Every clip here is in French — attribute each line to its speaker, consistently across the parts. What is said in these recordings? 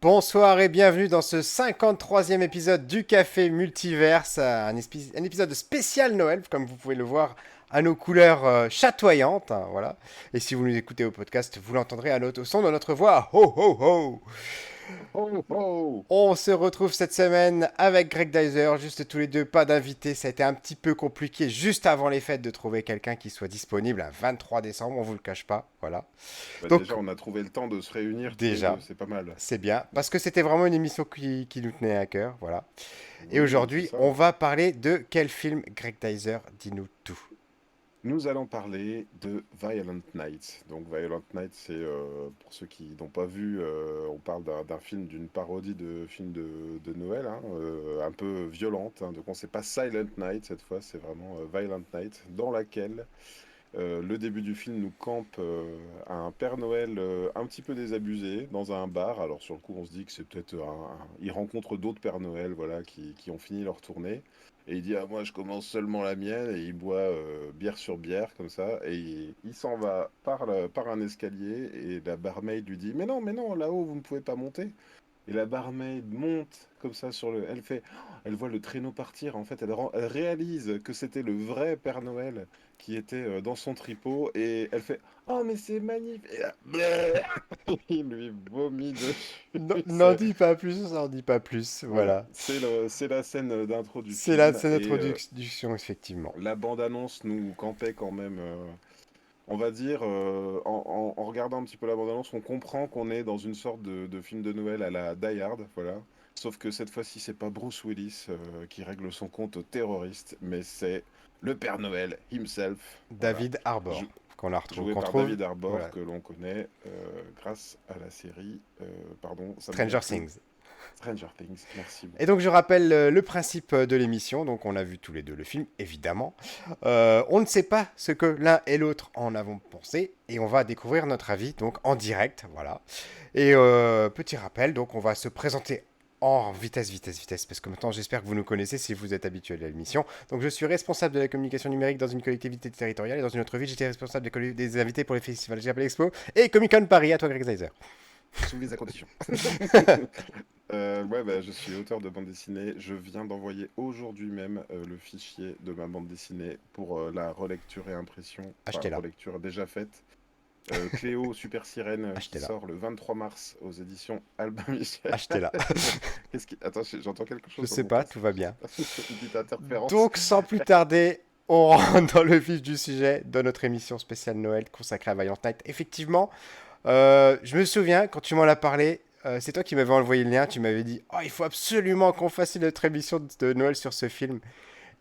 Speaker 1: Bonsoir et bienvenue dans ce 53e épisode du Café Multiverse, un épisode spécial Noël, comme vous pouvez le voir à nos couleurs chatoyantes, hein, voilà. Et si vous nous écoutez au podcast, vous l'entendrez au son de notre voix. Ho ho ho!
Speaker 2: Oh, oh.
Speaker 1: On se retrouve cette semaine avec Greg Dyser, juste tous les deux, pas d'invité. Ça a été un petit peu compliqué juste avant les fêtes de trouver quelqu'un qui soit disponible un 23 décembre, on vous le cache pas, voilà.
Speaker 2: Bah
Speaker 1: Donc
Speaker 2: déjà, on a trouvé le temps de se réunir tous les deux,
Speaker 1: déjà,
Speaker 2: c'est pas mal.
Speaker 1: c'est bien, parce que c'était vraiment une émission qui nous tenait à cœur, voilà. Et
Speaker 2: Oui, c'est
Speaker 1: aujourd'hui,
Speaker 2: ça.
Speaker 1: on va parler de quel film? Greg Dyser, dis-nous tout.
Speaker 2: Nous allons parler de Violent Night. Donc Violent Night, c'est pour ceux qui n'ont pas vu, on parle d'un film, d'une parodie de film de Noël, hein, un peu violente. Hein. Donc on sait pas Silent Night cette fois, c'est vraiment Violent Night, dans laquelle le début du film nous campe un Père Noël un petit peu désabusé dans un bar. Alors sur le coup, on se dit que c'est peut-être il rencontre d'autres Pères Noël, voilà, qui ont fini leur tournée. Et il dit, ah, moi je commence seulement la mienne, et il boit bière sur bière comme ça, et il s'en va par un escalier, et la barmaid lui dit, mais non, là-haut vous ne pouvez pas monter. Et la barmaid monte comme ça sur le. Elle voit le traîneau partir. En fait, elle réalise que c'était le vrai Père Noël qui était dans son tripot. Et elle fait, oh, mais c'est magnifique. Et là, il lui vomit dessus.
Speaker 1: N'en dis pas plus, n'en dis pas plus,
Speaker 2: Voilà,
Speaker 1: voilà.
Speaker 2: c'est la scène d'intro du
Speaker 1: C'est là,
Speaker 2: film.
Speaker 1: c'est notre
Speaker 2: Et
Speaker 1: introduction, effectivement.
Speaker 2: la bande-annonce nous campait quand même. On va dire, en regardant un petit peu la bande-annonce, on comprend qu'on est dans une sorte de film de Noël à la Die Hard, voilà. Sauf que cette fois-ci, c'est pas Bruce Willis qui règle son compte aux terroristes, mais c'est le Père Noël himself, voilà.
Speaker 1: David Harbour,
Speaker 2: Jou-
Speaker 1: qu'on
Speaker 2: Joué par
Speaker 1: trouve,
Speaker 2: David Harbour,
Speaker 1: voilà,
Speaker 2: que l'on connaît grâce à la série, pardon, ça me vient
Speaker 1: Stranger
Speaker 2: plus,
Speaker 1: Things.
Speaker 2: Stranger Things, merci
Speaker 1: Et
Speaker 2: beaucoup.
Speaker 1: donc je rappelle le principe de l'émission, donc on a vu tous les deux le film, évidemment. On ne sait pas ce que l'un et l'autre en avons pensé, et on va découvrir notre avis, donc en direct, voilà. Et petit rappel, donc on va se présenter en vitesse, parce que maintenant j'espère que vous nous connaissez si vous êtes habitué à l'émission. Donc je suis responsable de la communication numérique dans une collectivité territoriale, et dans une autre vie j'étais responsable des invités pour les festivals Japon Expo et Comic Con Paris. À toi Greg Zeiser.
Speaker 2: Sous les conditions. Ouais, bah, je suis auteur de bande dessinée. Je viens d'envoyer aujourd'hui même le fichier de ma bande dessinée pour la relecture et impression. Enfin,
Speaker 1: Achetez-la,
Speaker 2: relecture déjà faite. Cléo Super Sirène qui
Speaker 1: achetez-la,
Speaker 2: sort le 23 mars aux éditions Albin Michel.
Speaker 1: achetez-la.
Speaker 2: Attends, j'entends quelque
Speaker 1: Je
Speaker 2: chose dans
Speaker 1: sais
Speaker 2: mon
Speaker 1: pas,
Speaker 2: casque.
Speaker 1: tout va
Speaker 2: Je sais
Speaker 1: bien.
Speaker 2: pas si c'est une petite interférence.
Speaker 1: Donc, sans plus tarder, on rentre dans le vif du sujet de notre émission spéciale Noël consacrée à Valiant Night. Effectivement, je me souviens, quand tu m'en as parlé, c'est toi qui m'avais envoyé le lien, tu m'avais dit « Oh, il faut absolument qu'on fasse notre émission de Noël sur ce film ».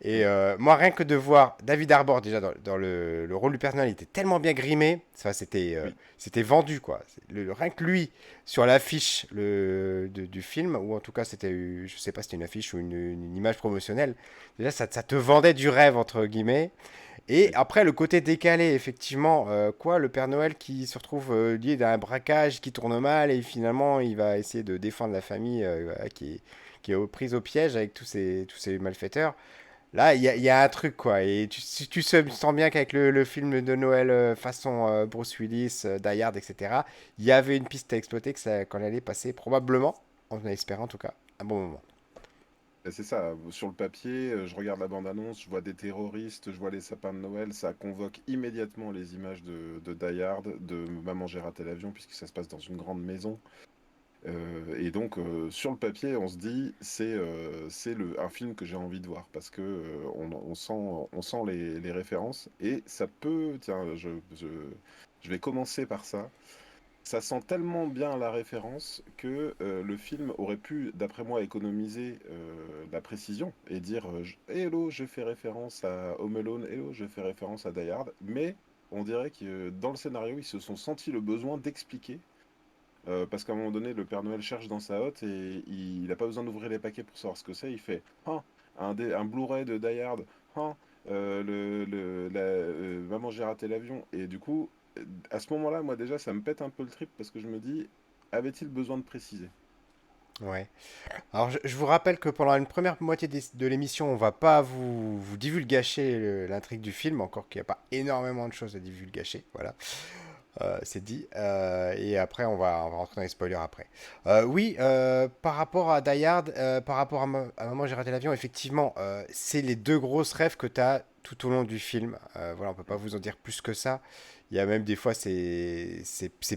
Speaker 1: Et
Speaker 2: Mm.
Speaker 1: moi, rien que de voir David Harbour déjà dans le rôle du personnage, il était tellement bien grimé, ça
Speaker 2: Oui,
Speaker 1: c'était vendu quoi. Rien que lui sur l'affiche du film, ou en tout cas c'était, je sais pas, c'était une affiche ou une image promotionnelle. Déjà, ça te vendait du rêve entre guillemets. Et
Speaker 2: oui.
Speaker 1: après le côté décalé, effectivement, quoi, le Père Noël qui se retrouve lié d'un braquage qui tourne mal et finalement il va essayer de défendre la famille voilà, qui est prise au piège avec tous ces malfaiteurs. Là, il y a un truc, quoi. Et si tu sens bien qu'avec le film de Noël façon Bruce Willis, Die Hard, etc., il y avait une piste à exploiter qu'on allait passer probablement, on espère en tout cas, un bon moment.
Speaker 2: Et c'est ça, sur le papier, je regarde la bande-annonce, je vois des terroristes, je vois les sapins de Noël, ça convoque immédiatement les images de Die Hard, de Maman j'ai raté l'avion, puisque ça se passe dans une grande maison. Et donc, sur le papier, on se dit, c'est un film que j'ai envie de voir, parce que on sent les références, et ça peut, tiens, je vais commencer par ça. Ça sent tellement bien la référence que le film aurait pu, d'après moi, économiser la précision et dire Hello, je fais référence à Home Alone, Hello, je fais référence à Die Hard. Mais on dirait que dans le scénario, ils se sont sentis le besoin d'expliquer. Parce qu'à un moment donné, le Père Noël cherche dans sa hotte et il n'a pas besoin d'ouvrir les paquets pour savoir ce que c'est. Il fait Ah, un Blu-ray de Die Hard, ah, Maman, j'ai raté l'avion. Et du coup, à ce moment-là, moi déjà, ça me pète un peu le trip parce que je me dis, avait-il besoin de préciser?
Speaker 1: Ouais. Alors, je vous rappelle que pendant une première moitié de l'émission, on va pas vous divulgacher l'intrigue du film, encore qu'il n'y a pas énormément de choses à divulgacher. Voilà. C'est dit. Et après, on va rentrer dans les spoilers après. Oui, par rapport à Die Hard, par rapport à Maman, j'ai raté l'avion, effectivement, c'est les deux grosses rêves que tu as tout au long du film. Voilà, on peut pas vous en dire plus que ça. Il y a même des fois, c'est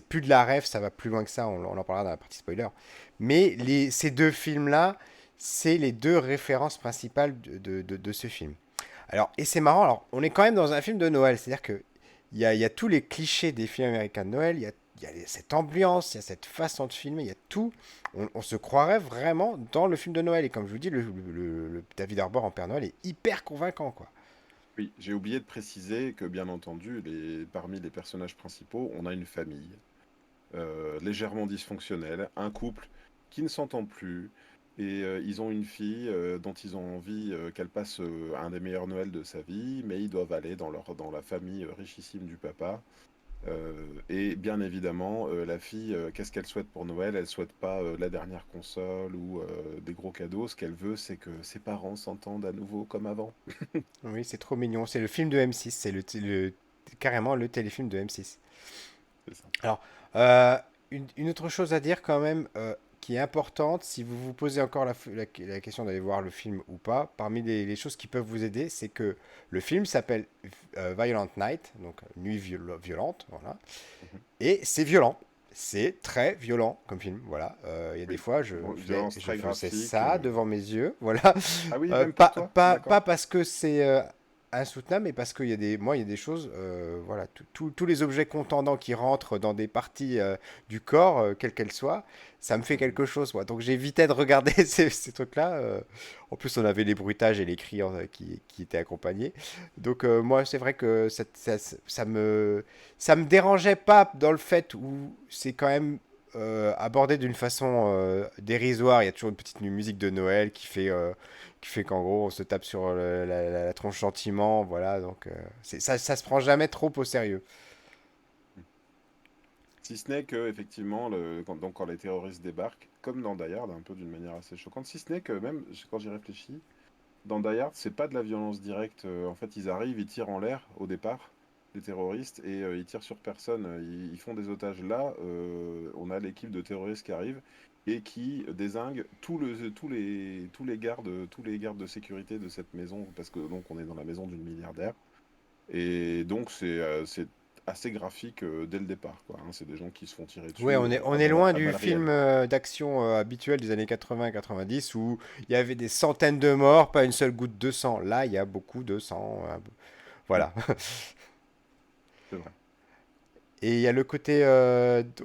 Speaker 1: plus de la rêve, ça va plus loin que ça, on en parlera dans la partie spoiler. Mais ces deux films-là, c'est les deux références principales de ce film. Alors, et c'est marrant, alors, on est quand même dans un film de Noël, c'est-à-dire que il y a tous les clichés des films américains de Noël, il y a cette ambiance, il y a cette façon de filmer, il y a tout. On se croirait vraiment dans le film de Noël. Et comme je vous dis, le David Harbour en Père Noël est hyper convaincant, quoi.
Speaker 2: Oui, j'ai oublié de préciser que, bien entendu, parmi les personnages principaux, on a une famille légèrement dysfonctionnelle, un couple qui ne s'entend plus, et ils ont une fille dont ils ont envie qu'elle passe un des meilleurs Noëls de sa vie, mais ils doivent aller dans la famille richissime du papa. Et bien évidemment, la fille, qu'est-ce qu'elle souhaite pour Noël? Elle souhaite pas la dernière console ou des gros cadeaux. Ce qu'elle veut, c'est que ses parents s'entendent à nouveau comme avant.
Speaker 1: Oui, c'est trop mignon. C'est le film de M6, c'est carrément le téléfilm de M6.
Speaker 2: C'est ça.
Speaker 1: Alors, euh, une autre chose à dire quand même, qui est importante, si vous vous posez encore la question d'aller voir le film ou pas, parmi les choses qui peuvent vous aider, c'est que le film s'appelle Violent Night, donc violente, voilà,
Speaker 2: Mhm.
Speaker 1: et c'est violent. C'est très violent comme film, voilà. Il y a des
Speaker 2: Oui.
Speaker 1: fois,
Speaker 2: Violence
Speaker 1: je
Speaker 2: très
Speaker 1: faisais
Speaker 2: graphique.
Speaker 1: ça devant mes yeux, voilà.
Speaker 2: Ah oui, même pour toi?
Speaker 1: Pas
Speaker 2: D'accord.
Speaker 1: parce que c'est insoutenable, mais parce qu'il y a il y a des choses, voilà, tous les objets contendants qui rentrent dans des parties du corps, quelles qu'elles soient, ça me fait
Speaker 2: Mhm.
Speaker 1: quelque chose, moi. Donc j'évitais de regarder ces trucs-là. En plus, on avait les bruitages et les cris qui étaient accompagnés. Donc moi, c'est vrai que ça me dérangeait pas dans le fait où c'est quand même abordé d'une façon dérisoire. Il y a toujours une petite musique de Noël qui fait qu'en gros on se tape sur la tronche gentiment, voilà. Donc ça se prend jamais trop au sérieux.
Speaker 2: Si ce n'est que, effectivement, quand les terroristes débarquent, comme dans Die Hard, un peu d'une manière assez choquante, si ce n'est que même quand j'y réfléchis, dans Die Hard, c'est pas de la violence directe. En fait, ils arrivent, ils tirent en l'air au départ, les terroristes, et ils tirent sur personne. Ils font des otages. Là, on a l'équipe de terroristes qui arrive et qui dézingue tous les gardes de sécurité de cette maison, parce que donc on est dans la maison d'une milliardaire. Et donc c'est assez graphique dès le départ, quoi, hein. C'est des gens qui se font tirer
Speaker 1: Ouais,
Speaker 2: dessus
Speaker 1: on est loin
Speaker 2: à
Speaker 1: du
Speaker 2: balles
Speaker 1: film
Speaker 2: réelles.
Speaker 1: d'action habituel des années 80-90 où il y avait des centaines de morts, pas une seule goutte de sang. Là, il y a beaucoup de sang.
Speaker 2: Mm,
Speaker 1: Voilà.
Speaker 2: c'est vrai.
Speaker 1: Et il y a le côté.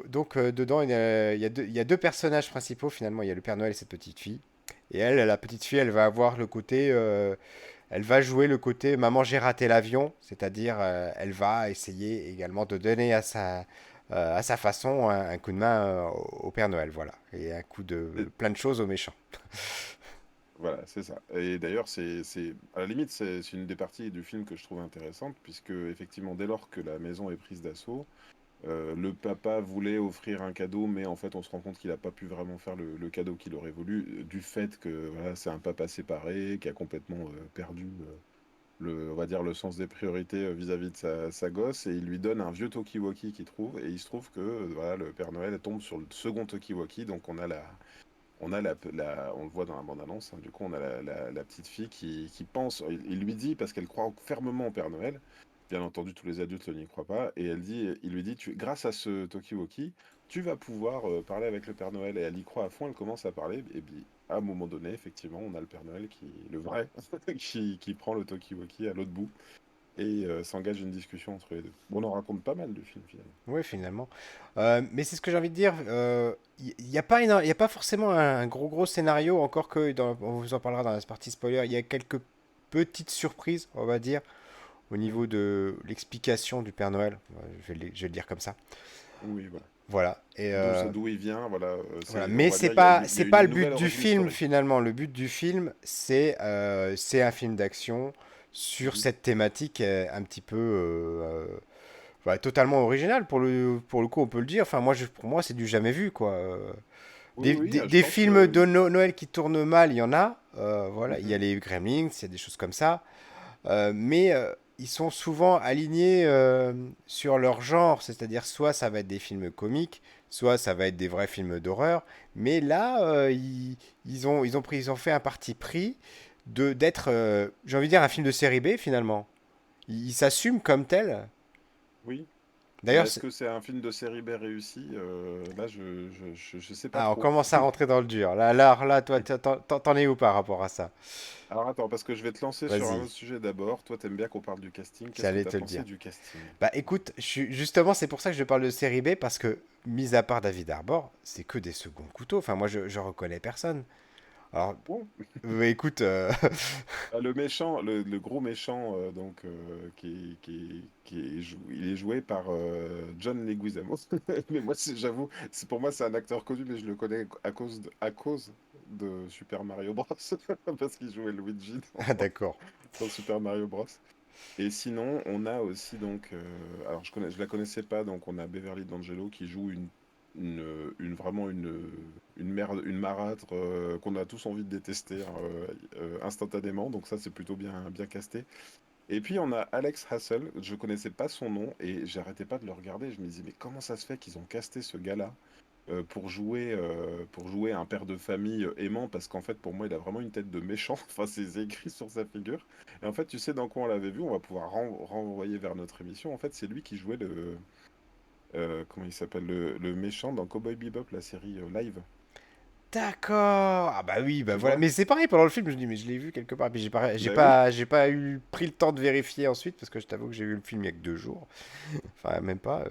Speaker 1: Donc, dedans, il y a deux personnages principaux finalement. Il y a le Père Noël et cette petite fille. Et elle, la petite fille, elle va avoir le côté. Elle va jouer le côté maman, j'ai raté l'avion. C'est-à-dire, elle va essayer également de donner à sa façon un coup de main au Père Noël. Voilà. Et un coup de
Speaker 2: C'est-
Speaker 1: plein de choses aux méchants.
Speaker 2: Voilà, c'est ça. Et d'ailleurs, à la limite, c'est une des parties du film que je trouve intéressante, puisque effectivement, dès lors que la maison est prise d'assaut, le papa voulait offrir un cadeau, mais en fait, on se rend compte qu'il n'a pas pu vraiment faire le cadeau qu'il aurait voulu, du fait que voilà, c'est un papa séparé, qui a complètement perdu on va dire, le sens des priorités vis-à-vis de sa gosse, et il lui donne un vieux Talkie-Walkie qu'il trouve, et il se trouve que voilà, le Père Noël tombe sur le second Talkie-Walkie, donc on le voit dans la bande-annonce, hein, du coup on a la petite fille qui pense, il lui dit, parce qu'elle croit fermement au Père Noël, bien entendu tous les adultes n'y croient pas, et il lui dit, grâce à ce Talkie-Walkie, tu vas pouvoir parler avec le Père Noël, et elle y croit à fond, elle commence à parler, et puis à un moment donné, effectivement, on a le Père Noël, le vrai, qui prend le Talkie-Walkie à l'autre bout, et s'engage une discussion entre les deux. Bon, on en raconte pas mal du film finalement.
Speaker 1: Oui, finalement. Mais c'est ce que j'ai envie de dire. Il n'y a pas il y a pas forcément un gros scénario, encore que on vous en parlera dans la partie spoiler. Il y a quelques petites surprises, on va dire, au
Speaker 2: Mhm.
Speaker 1: niveau de l'explication du Père Noël. Je vais le dire comme ça.
Speaker 2: Oui, voilà.
Speaker 1: Voilà. Et
Speaker 2: D'où il vient, voilà,
Speaker 1: voilà.
Speaker 2: on
Speaker 1: Mais
Speaker 2: va dire, il y
Speaker 1: c'est
Speaker 2: a
Speaker 1: pas
Speaker 2: une
Speaker 1: le
Speaker 2: nouvelle
Speaker 1: but du
Speaker 2: origine
Speaker 1: film
Speaker 2: historique.
Speaker 1: finalement. Le but du film, c'est un film d'action sur
Speaker 2: Mhm.
Speaker 1: cette thématique un petit peu bah, totalement originale pour le coup, on peut le dire. Enfin, pour moi, c'est du jamais vu quoi.
Speaker 2: Oui, oui, je
Speaker 1: Des
Speaker 2: pense,
Speaker 1: films de
Speaker 2: oui.
Speaker 1: Noël qui tournent mal, il y en a. Voilà, il y
Speaker 2: Mhm.
Speaker 1: a les Gremlins, il y a des choses comme ça. Mais ils sont souvent alignés sur leur genre, c'est-à-dire soit ça va être des films comiques, soit ça va être des vrais films d'horreur. Mais là, ils ont fait un parti pris d'être, j'ai envie de dire, un film de série B finalement. Ils s'assument comme tel.
Speaker 2: Oui. Mais
Speaker 1: D'ailleurs,
Speaker 2: est-ce que c'est un film de série B réussi? Là, je sais pas
Speaker 1: on
Speaker 2: trop.
Speaker 1: commence à rentrer dans le dur. Là, toi, t'en es où par rapport à ça?
Speaker 2: Alors attends, parce que je vais te lancer sur un
Speaker 1: Vas-y,
Speaker 2: autre sujet d'abord. Toi, t'aimes bien qu'on parle du casting. Qu'est-ce que
Speaker 1: j'allais
Speaker 2: t'as
Speaker 1: te le
Speaker 2: pensé
Speaker 1: dire.
Speaker 2: du casting?
Speaker 1: Bah écoute, justement, c'est pour ça que je parle de série B, parce que, mis à part David Arbor, c'est que des seconds couteaux. Enfin, moi, je reconnais personne. Alors,
Speaker 2: Bon.
Speaker 1: écoute,
Speaker 2: Ah, le méchant, le gros méchant, donc, il est joué par John Leguizamo. Mais moi, j'avoue, pour moi, c'est un acteur connu, mais je le connais à cause de Super Mario Bros. Parce qu'il jouait Luigi
Speaker 1: ah, d'accord.
Speaker 2: dans Super Mario Bros. Et sinon, on a aussi donc, alors je la connaissais pas, donc on a Beverly D'Angelo qui joue vraiment une marâtre qu'on a tous envie de détester hein, instantanément, donc ça c'est plutôt bien casté. Et puis on a Alex Hassel, je connaissais pas son nom et j'arrêtais pas de le regarder, je me disais mais comment ça se fait qu'ils ont casté ce gars-là pour jouer un père de famille aimant, parce qu'en fait, pour moi, il a vraiment une tête de méchant. Enfin, c'est écrit sur sa figure. Et en fait, tu sais dans quoi on l'avait vu, on va pouvoir renvoyer vers notre émission. En fait, c'est lui qui jouait comment il s'appelle, le méchant dans Cowboy Bebop, la série live.
Speaker 1: D'accord. Ah bah oui, bah
Speaker 2: Tu
Speaker 1: voilà.
Speaker 2: vois?
Speaker 1: Mais c'est pareil pendant le film, je me dis, mais je l'ai vu quelque part. Puis
Speaker 2: Ben oui.
Speaker 1: j'ai pas eu pris le temps de vérifier ensuite, parce que je t'avoue que j'ai vu le film il y a que 2 jours. Enfin, même pas.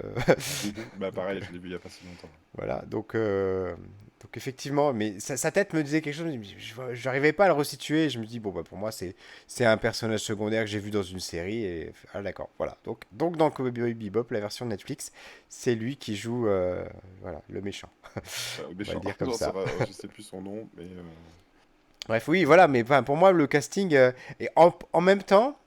Speaker 2: Mhm. Bah pareil, je l'ai vu il y a pas si longtemps.
Speaker 1: Voilà, donc effectivement, mais sa tête me disait quelque chose, mais je n'arrivais pas à le resituer. Je me dis, bon, bah, pour moi, c'est un personnage secondaire que j'ai vu dans une série. Et, ah, d'accord, voilà. Donc dans Cowboy Bebop, la version Netflix, c'est lui qui joue voilà, le méchant. On va le
Speaker 2: Méchant,
Speaker 1: dire comme ça.
Speaker 2: je sais plus son nom, mais
Speaker 1: Bref, oui,
Speaker 2: euh,
Speaker 1: voilà, mais enfin, pour moi, le casting, et en même temps,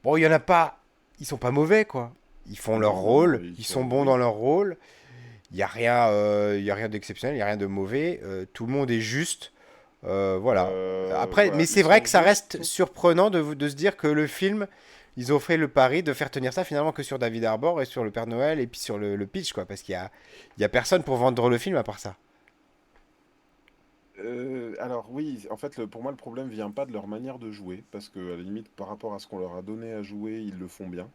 Speaker 1: bon, il y en a pas, ils sont pas mauvais, quoi. Ils font leur
Speaker 2: non, non, non,
Speaker 1: rôle,
Speaker 2: ils
Speaker 1: ils sont
Speaker 2: sont,
Speaker 1: bons dans
Speaker 2: oui.
Speaker 1: leur rôle. Il y a rien d'exceptionnel, il y a rien de mauvais. Tout le monde est juste. Voilà. Après,
Speaker 2: Voilà,
Speaker 1: mais
Speaker 2: ils
Speaker 1: c'est vrai
Speaker 2: sont
Speaker 1: que ça reste
Speaker 2: justes.
Speaker 1: surprenant de se dire que le film, ils ont fait le pari de faire tenir ça finalement que sur David Arbor et sur le Père Noël et puis sur le pitch, quoi. Parce il y a personne pour vendre le film à part ça.
Speaker 2: Alors oui, en fait, pour moi, le problème vient pas de leur manière de jouer, parce que à la limite, par rapport à ce qu'on leur a donné à jouer, ils le font bien.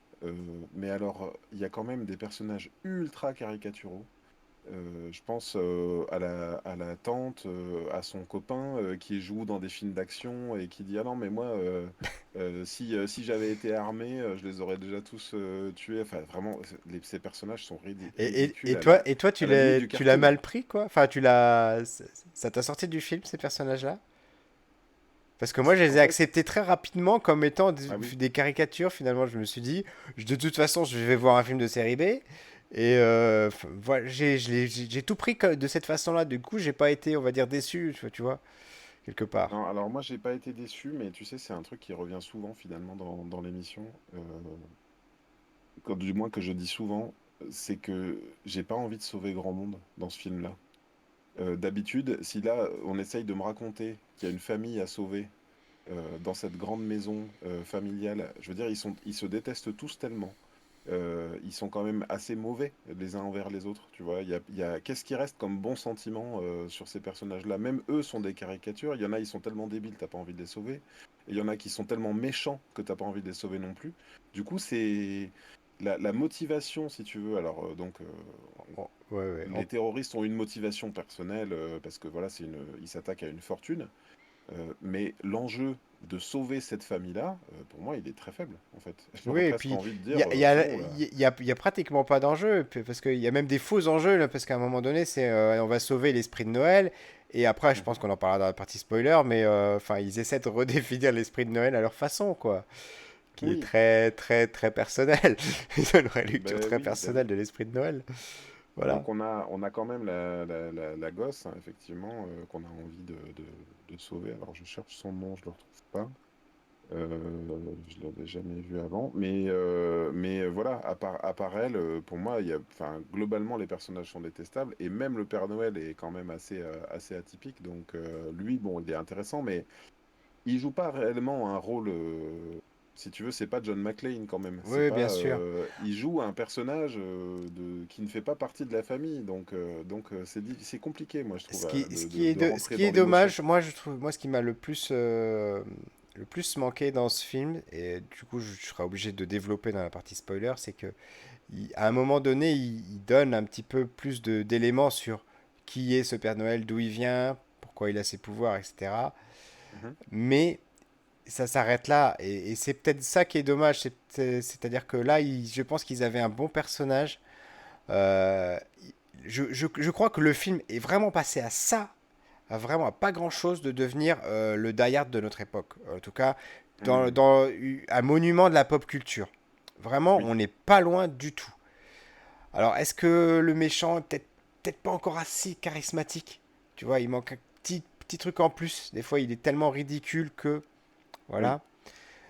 Speaker 2: Mais alors, il y a quand même des personnages ultra caricaturaux. Je pense à la tante, à son copain qui joue dans des films d'action et qui dit: «Ah non, mais moi, si j'avais été armé, je les aurais déjà tous tués». Enfin, vraiment, ces personnages sont ridicules
Speaker 1: Et toi,
Speaker 2: à la limite du
Speaker 1: tu l'as
Speaker 2: cartoon.
Speaker 1: mal pris, quoi. Enfin, tu l'as, ça t'a sorti du film ces personnages-là? Parce que moi, je les
Speaker 2: En
Speaker 1: ai
Speaker 2: fait,
Speaker 1: acceptés très rapidement comme étant
Speaker 2: ah oui.
Speaker 1: des caricatures. Finalement, je me suis dit, de toute façon, je vais voir un film de série B. Et voilà, j'ai tout pris de cette façon-là. Du coup, j'ai pas été, on va dire, déçu, tu vois, quelque part.
Speaker 2: Non, alors moi j'ai pas été déçu, mais tu sais, c'est un truc qui revient souvent finalement dans l'émission. Du moins que je dis souvent, c'est que j'ai pas envie de sauver grand monde dans ce film-là. D'habitude, si là on essaye de me raconter qu'il y a une famille à sauver dans cette grande maison familiale, je veux dire, ils se détestent tous tellement. Ils sont quand même assez mauvais les uns envers les autres, tu vois. Qu'est-ce qui reste comme bon sentiment sur ces personnages-là? Même eux sont des caricatures. Il y en a, ils sont tellement débiles, t'as pas envie de les sauver. Et il y en a qui sont tellement méchants que t'as pas envie de les sauver non plus. Du coup, c'est la motivation, si tu veux. Alors,
Speaker 1: Oh, ouais, ouais.
Speaker 2: les terroristes ont une motivation personnelle parce que voilà, ils s'attaquent à une fortune. Mais l'enjeu de sauver cette famille-là, pour moi, il est très faible, en fait.
Speaker 1: Oui,
Speaker 2: J'aurais
Speaker 1: et
Speaker 2: presque
Speaker 1: puis
Speaker 2: envie de
Speaker 1: il y
Speaker 2: dire,
Speaker 1: a, il y
Speaker 2: c'est
Speaker 1: a,
Speaker 2: bon, là.
Speaker 1: il y a pratiquement pas d'enjeu, parce qu'il y a même des faux enjeux, là, parce qu'à un moment donné, c'est on va sauver l'esprit de Noël, et après, je pense
Speaker 2: Mhm.
Speaker 1: qu'on en parlera dans la partie spoiler, mais enfin, ils essaient de redéfinir l'esprit de Noël à leur façon, quoi, qui est
Speaker 2: Oui,
Speaker 1: très, très, très personnel. Ils ont une lecture
Speaker 2: ben
Speaker 1: très
Speaker 2: oui, ben
Speaker 1: personnelle
Speaker 2: oui.
Speaker 1: de l'esprit de Noël. Voilà.
Speaker 2: Donc on a quand même la gosse, hein, effectivement, qu'on a envie de sauver. Alors je cherche son nom, je le retrouve pas. Je l'avais jamais vu avant. Mais voilà, à part elle, pour moi, enfin, globalement, les personnages sont détestables. Et même le Père Noël est quand même assez atypique. Donc lui, bon, il est intéressant, mais il joue pas réellement un rôle Si tu veux, c'est pas John McClane quand même. C'est
Speaker 1: Oui, bien
Speaker 2: pas,
Speaker 1: sûr.
Speaker 2: il joue un personnage qui ne fait pas partie de la famille, c'est compliqué, moi je trouve,
Speaker 1: Ce
Speaker 2: rentrer
Speaker 1: qui est
Speaker 2: dans l'émotion.
Speaker 1: dommage, moi je trouve, moi ce qui m'a le plus manqué dans ce film, et du coup je serai obligé de développer dans la partie spoiler, c'est que à un moment donné, il donne un petit peu plus d'éléments sur qui est ce Père Noël, d'où il vient, pourquoi il a ses pouvoirs, etc.
Speaker 2: Mhm.
Speaker 1: Mais ça s'arrête là, et c'est peut-être ça qui est dommage, c'est-à-dire que là, je pense qu'ils avaient un bon personnage. Euh, je crois que le film est vraiment passé à ça, à vraiment à pas grand-chose de devenir le Die Hard de notre époque. En tout cas,
Speaker 2: Mhm.
Speaker 1: dans un monument de la pop culture. Vraiment,
Speaker 2: Oui.
Speaker 1: on n'est pas loin du tout. Alors, est-ce que le méchant est peut-être pas encore assez charismatique? Tu vois, il manque un petit truc en plus. Des fois, il est tellement ridicule que...
Speaker 2: Oui.
Speaker 1: Voilà.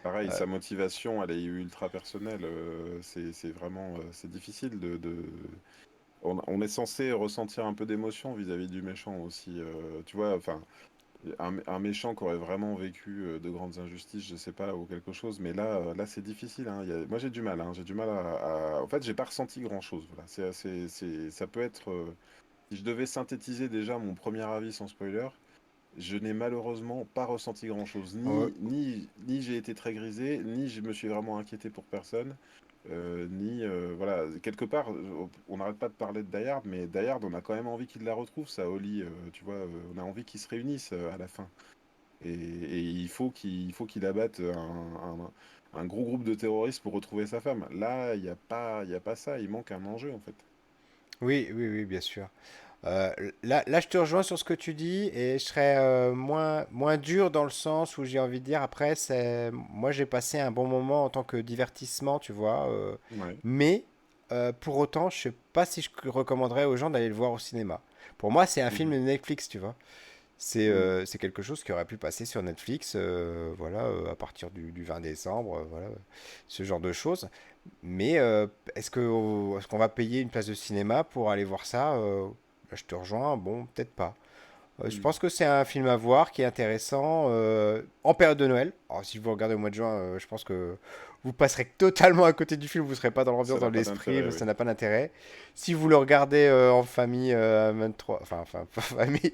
Speaker 2: Pareil,
Speaker 1: Euh,
Speaker 2: sa motivation, elle est ultra personnelle. C'est vraiment, c'est difficile on est censé ressentir un peu d'émotion vis-à-vis du méchant aussi. Tu vois, enfin, un méchant qui aurait vraiment vécu de grandes injustices, je sais pas, ou quelque chose. Mais là, c'est difficile, hein. Moi, j'ai du mal, hein. J'ai du mal En fait, j'ai pas ressenti grand-chose. Voilà. Ça peut être. Si je devais synthétiser déjà mon premier avis sans spoiler, je n'ai malheureusement pas ressenti grand-chose.
Speaker 1: euh,
Speaker 2: Ni j'ai été très grisé, ni je me suis vraiment inquiété pour personne. Voilà, quelque part, on n'arrête pas de parler de Die Hard, mais Die Hard, on a quand même envie qu'il la retrouve, ça, Oli, tu vois, on a envie qu'ils se réunissent à la fin. Et il faut qu'il abatte un gros groupe de terroristes pour retrouver sa femme. Là, il y a pas ça, il manque un enjeu, en fait.
Speaker 1: oui, oui, oui, bien sûr. Là, je te rejoins sur ce que tu dis et je serais moins dur dans le sens où j'ai envie de dire après, moi j'ai passé un bon moment en tant que divertissement, tu vois.
Speaker 2: Ouais.
Speaker 1: Mais pour autant, je sais pas si je recommanderais aux gens d'aller le voir au cinéma. Pour moi, c'est un film
Speaker 2: Mhm.
Speaker 1: de Netflix, tu vois.
Speaker 2: Mhm.
Speaker 1: C'est quelque chose qui aurait pu passer sur Netflix, voilà, à partir du 20 décembre, voilà, ce genre de choses. Mais est-ce qu'on va payer une place de cinéma pour aller voir ça? Là, je te rejoins, bon, peut-être pas. Je
Speaker 2: Mhm.
Speaker 1: pense que c'est un film à voir qui est intéressant en période de Noël. Alors, si vous regardez au mois de juin, je pense que vous passerez totalement à côté du film, vous ne serez pas dans l'ambiance,
Speaker 2: Ça
Speaker 1: dans
Speaker 2: n'a pas
Speaker 1: l'esprit,
Speaker 2: d'intérêt, oui.
Speaker 1: ça n'a pas d'intérêt. Si vous le regardez en famille, à 23, enfin, pas famille,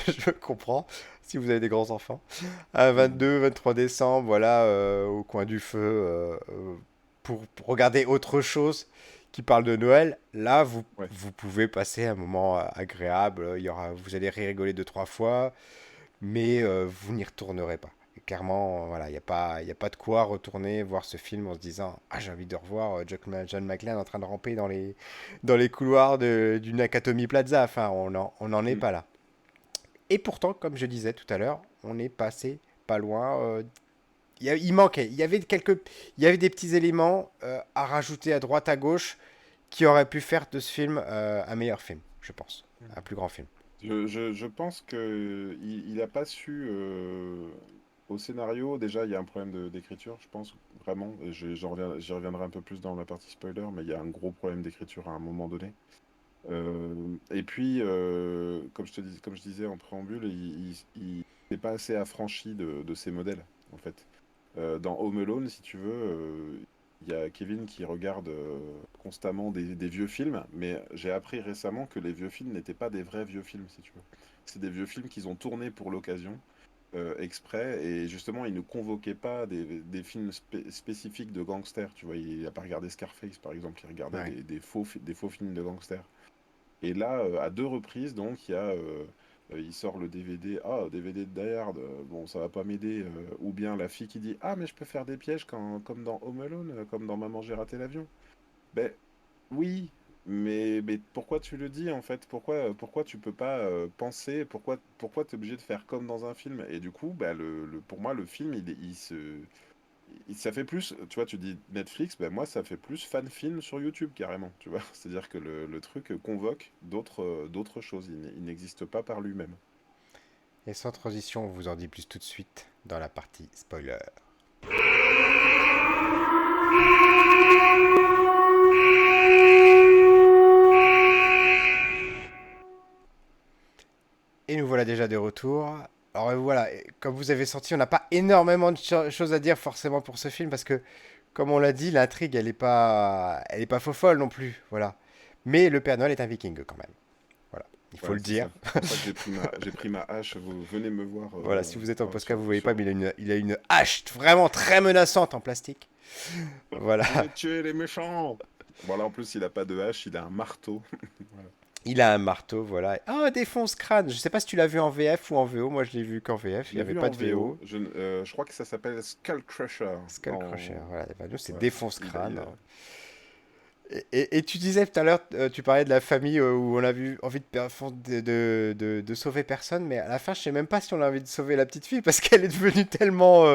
Speaker 1: je comprends, si vous avez des grands enfants, à
Speaker 2: Mhm.
Speaker 1: 22, 23 décembre, voilà, au coin du feu, pour regarder autre chose qui parle de Noël, là,
Speaker 2: Ouais.
Speaker 1: vous pouvez passer un moment agréable. Vous allez rigoler deux, trois fois, mais vous n'y retournerez pas. Et clairement, voilà, il y a pas de quoi retourner voir ce film en se disant ah, j'ai envie de revoir John McClane en train de ramper dans les couloirs du Nakatomi Plaza. Enfin, on n'en est
Speaker 2: Mhm.
Speaker 1: pas là. Et pourtant, comme je disais tout à l'heure, on est passé pas loin. Il manquait, il y avait des petits éléments à rajouter à droite à gauche qui auraient pu faire de ce film un meilleur film, je pense, un plus grand film.
Speaker 2: Je pense que il a pas su au scénario. Déjà, il y a un problème d'écriture, je pense vraiment. J'y reviendrai un peu plus dans la partie spoiler, mais il y a un gros problème d'écriture à un moment donné. Et puis, comme je disais en préambule, il n'est pas assez affranchi de ses modèles, en fait. Dans Home Alone, si tu veux, il y a Kevin qui regarde constamment des vieux films, mais j'ai appris récemment que les vieux films n'étaient pas des vrais vieux films, si tu veux. C'est des vieux films qu'ils ont tournés pour l'occasion, exprès, et justement, ils ne convoquaient pas des films spécifiques de gangsters, tu vois. Il n'a pas regardé Scarface, par exemple, il regardait
Speaker 1: Ouais.
Speaker 2: des faux films de gangsters. Et là, à deux reprises, donc, il sort le DVD. Ah, DVD de Die Hard. Bon, ça va pas m'aider. Ou bien la fille qui dit, ah, mais je peux faire des pièges comme dans Home Alone, comme dans Maman, j'ai raté l'avion. Ben oui, mais pourquoi tu le dis en fait? Pourquoi tu peux pas penser? Pourquoi t'es obligé de faire comme dans un film? Et du coup, bah, pour moi, le film, ça fait plus, tu vois, tu dis Netflix, ben moi ça fait plus fan film sur YouTube carrément, tu vois. C'est-à-dire que le truc convoque d'autres choses, il n'existe pas par lui-même.
Speaker 1: Et sans transition, on vous en dit plus tout de suite dans la partie spoiler. Et nous voilà déjà de retour. Alors voilà, comme vous avez senti, on n'a pas énormément de choses à dire forcément pour ce film parce que, comme on l'a dit, l'intrigue, elle est pas faux folle non plus, voilà. Mais le Père Noël est un Viking quand même, voilà. Il faut
Speaker 2: Ouais,
Speaker 1: le
Speaker 2: c'est
Speaker 1: dire.
Speaker 2: ça. C'est pour ça que j'ai pris ma hache. Vous venez me voir
Speaker 1: Voilà, si vous êtes en podcast, vous voyez pas,
Speaker 2: sur.
Speaker 1: mais il a une hache vraiment très menaçante en plastique. Voilà.
Speaker 2: Je vais tuer les méchants. Voilà, en plus, il a pas de hache, il a un marteau. Voilà.
Speaker 1: Il a un marteau, voilà. Ah, un défonce-crâne. Je sais pas si tu l'as vu en VF ou en VO. Moi, je l'ai vu qu'en VF.
Speaker 2: Je
Speaker 1: Il n'y
Speaker 2: l'ai
Speaker 1: avait
Speaker 2: vu
Speaker 1: pas
Speaker 2: en
Speaker 1: de
Speaker 2: VO.
Speaker 1: VO.
Speaker 2: Je crois que ça s'appelle Skull Crusher.
Speaker 1: Skull Crusher, voilà. Bah, nous, c'est
Speaker 2: Ouais.
Speaker 1: défonce-crâne. Et tu disais tout à l'heure, tu parlais de la famille où on a vu envie de sauver personne, mais à la fin, je sais même pas si on a envie de sauver la petite fille parce qu'elle est devenue tellement,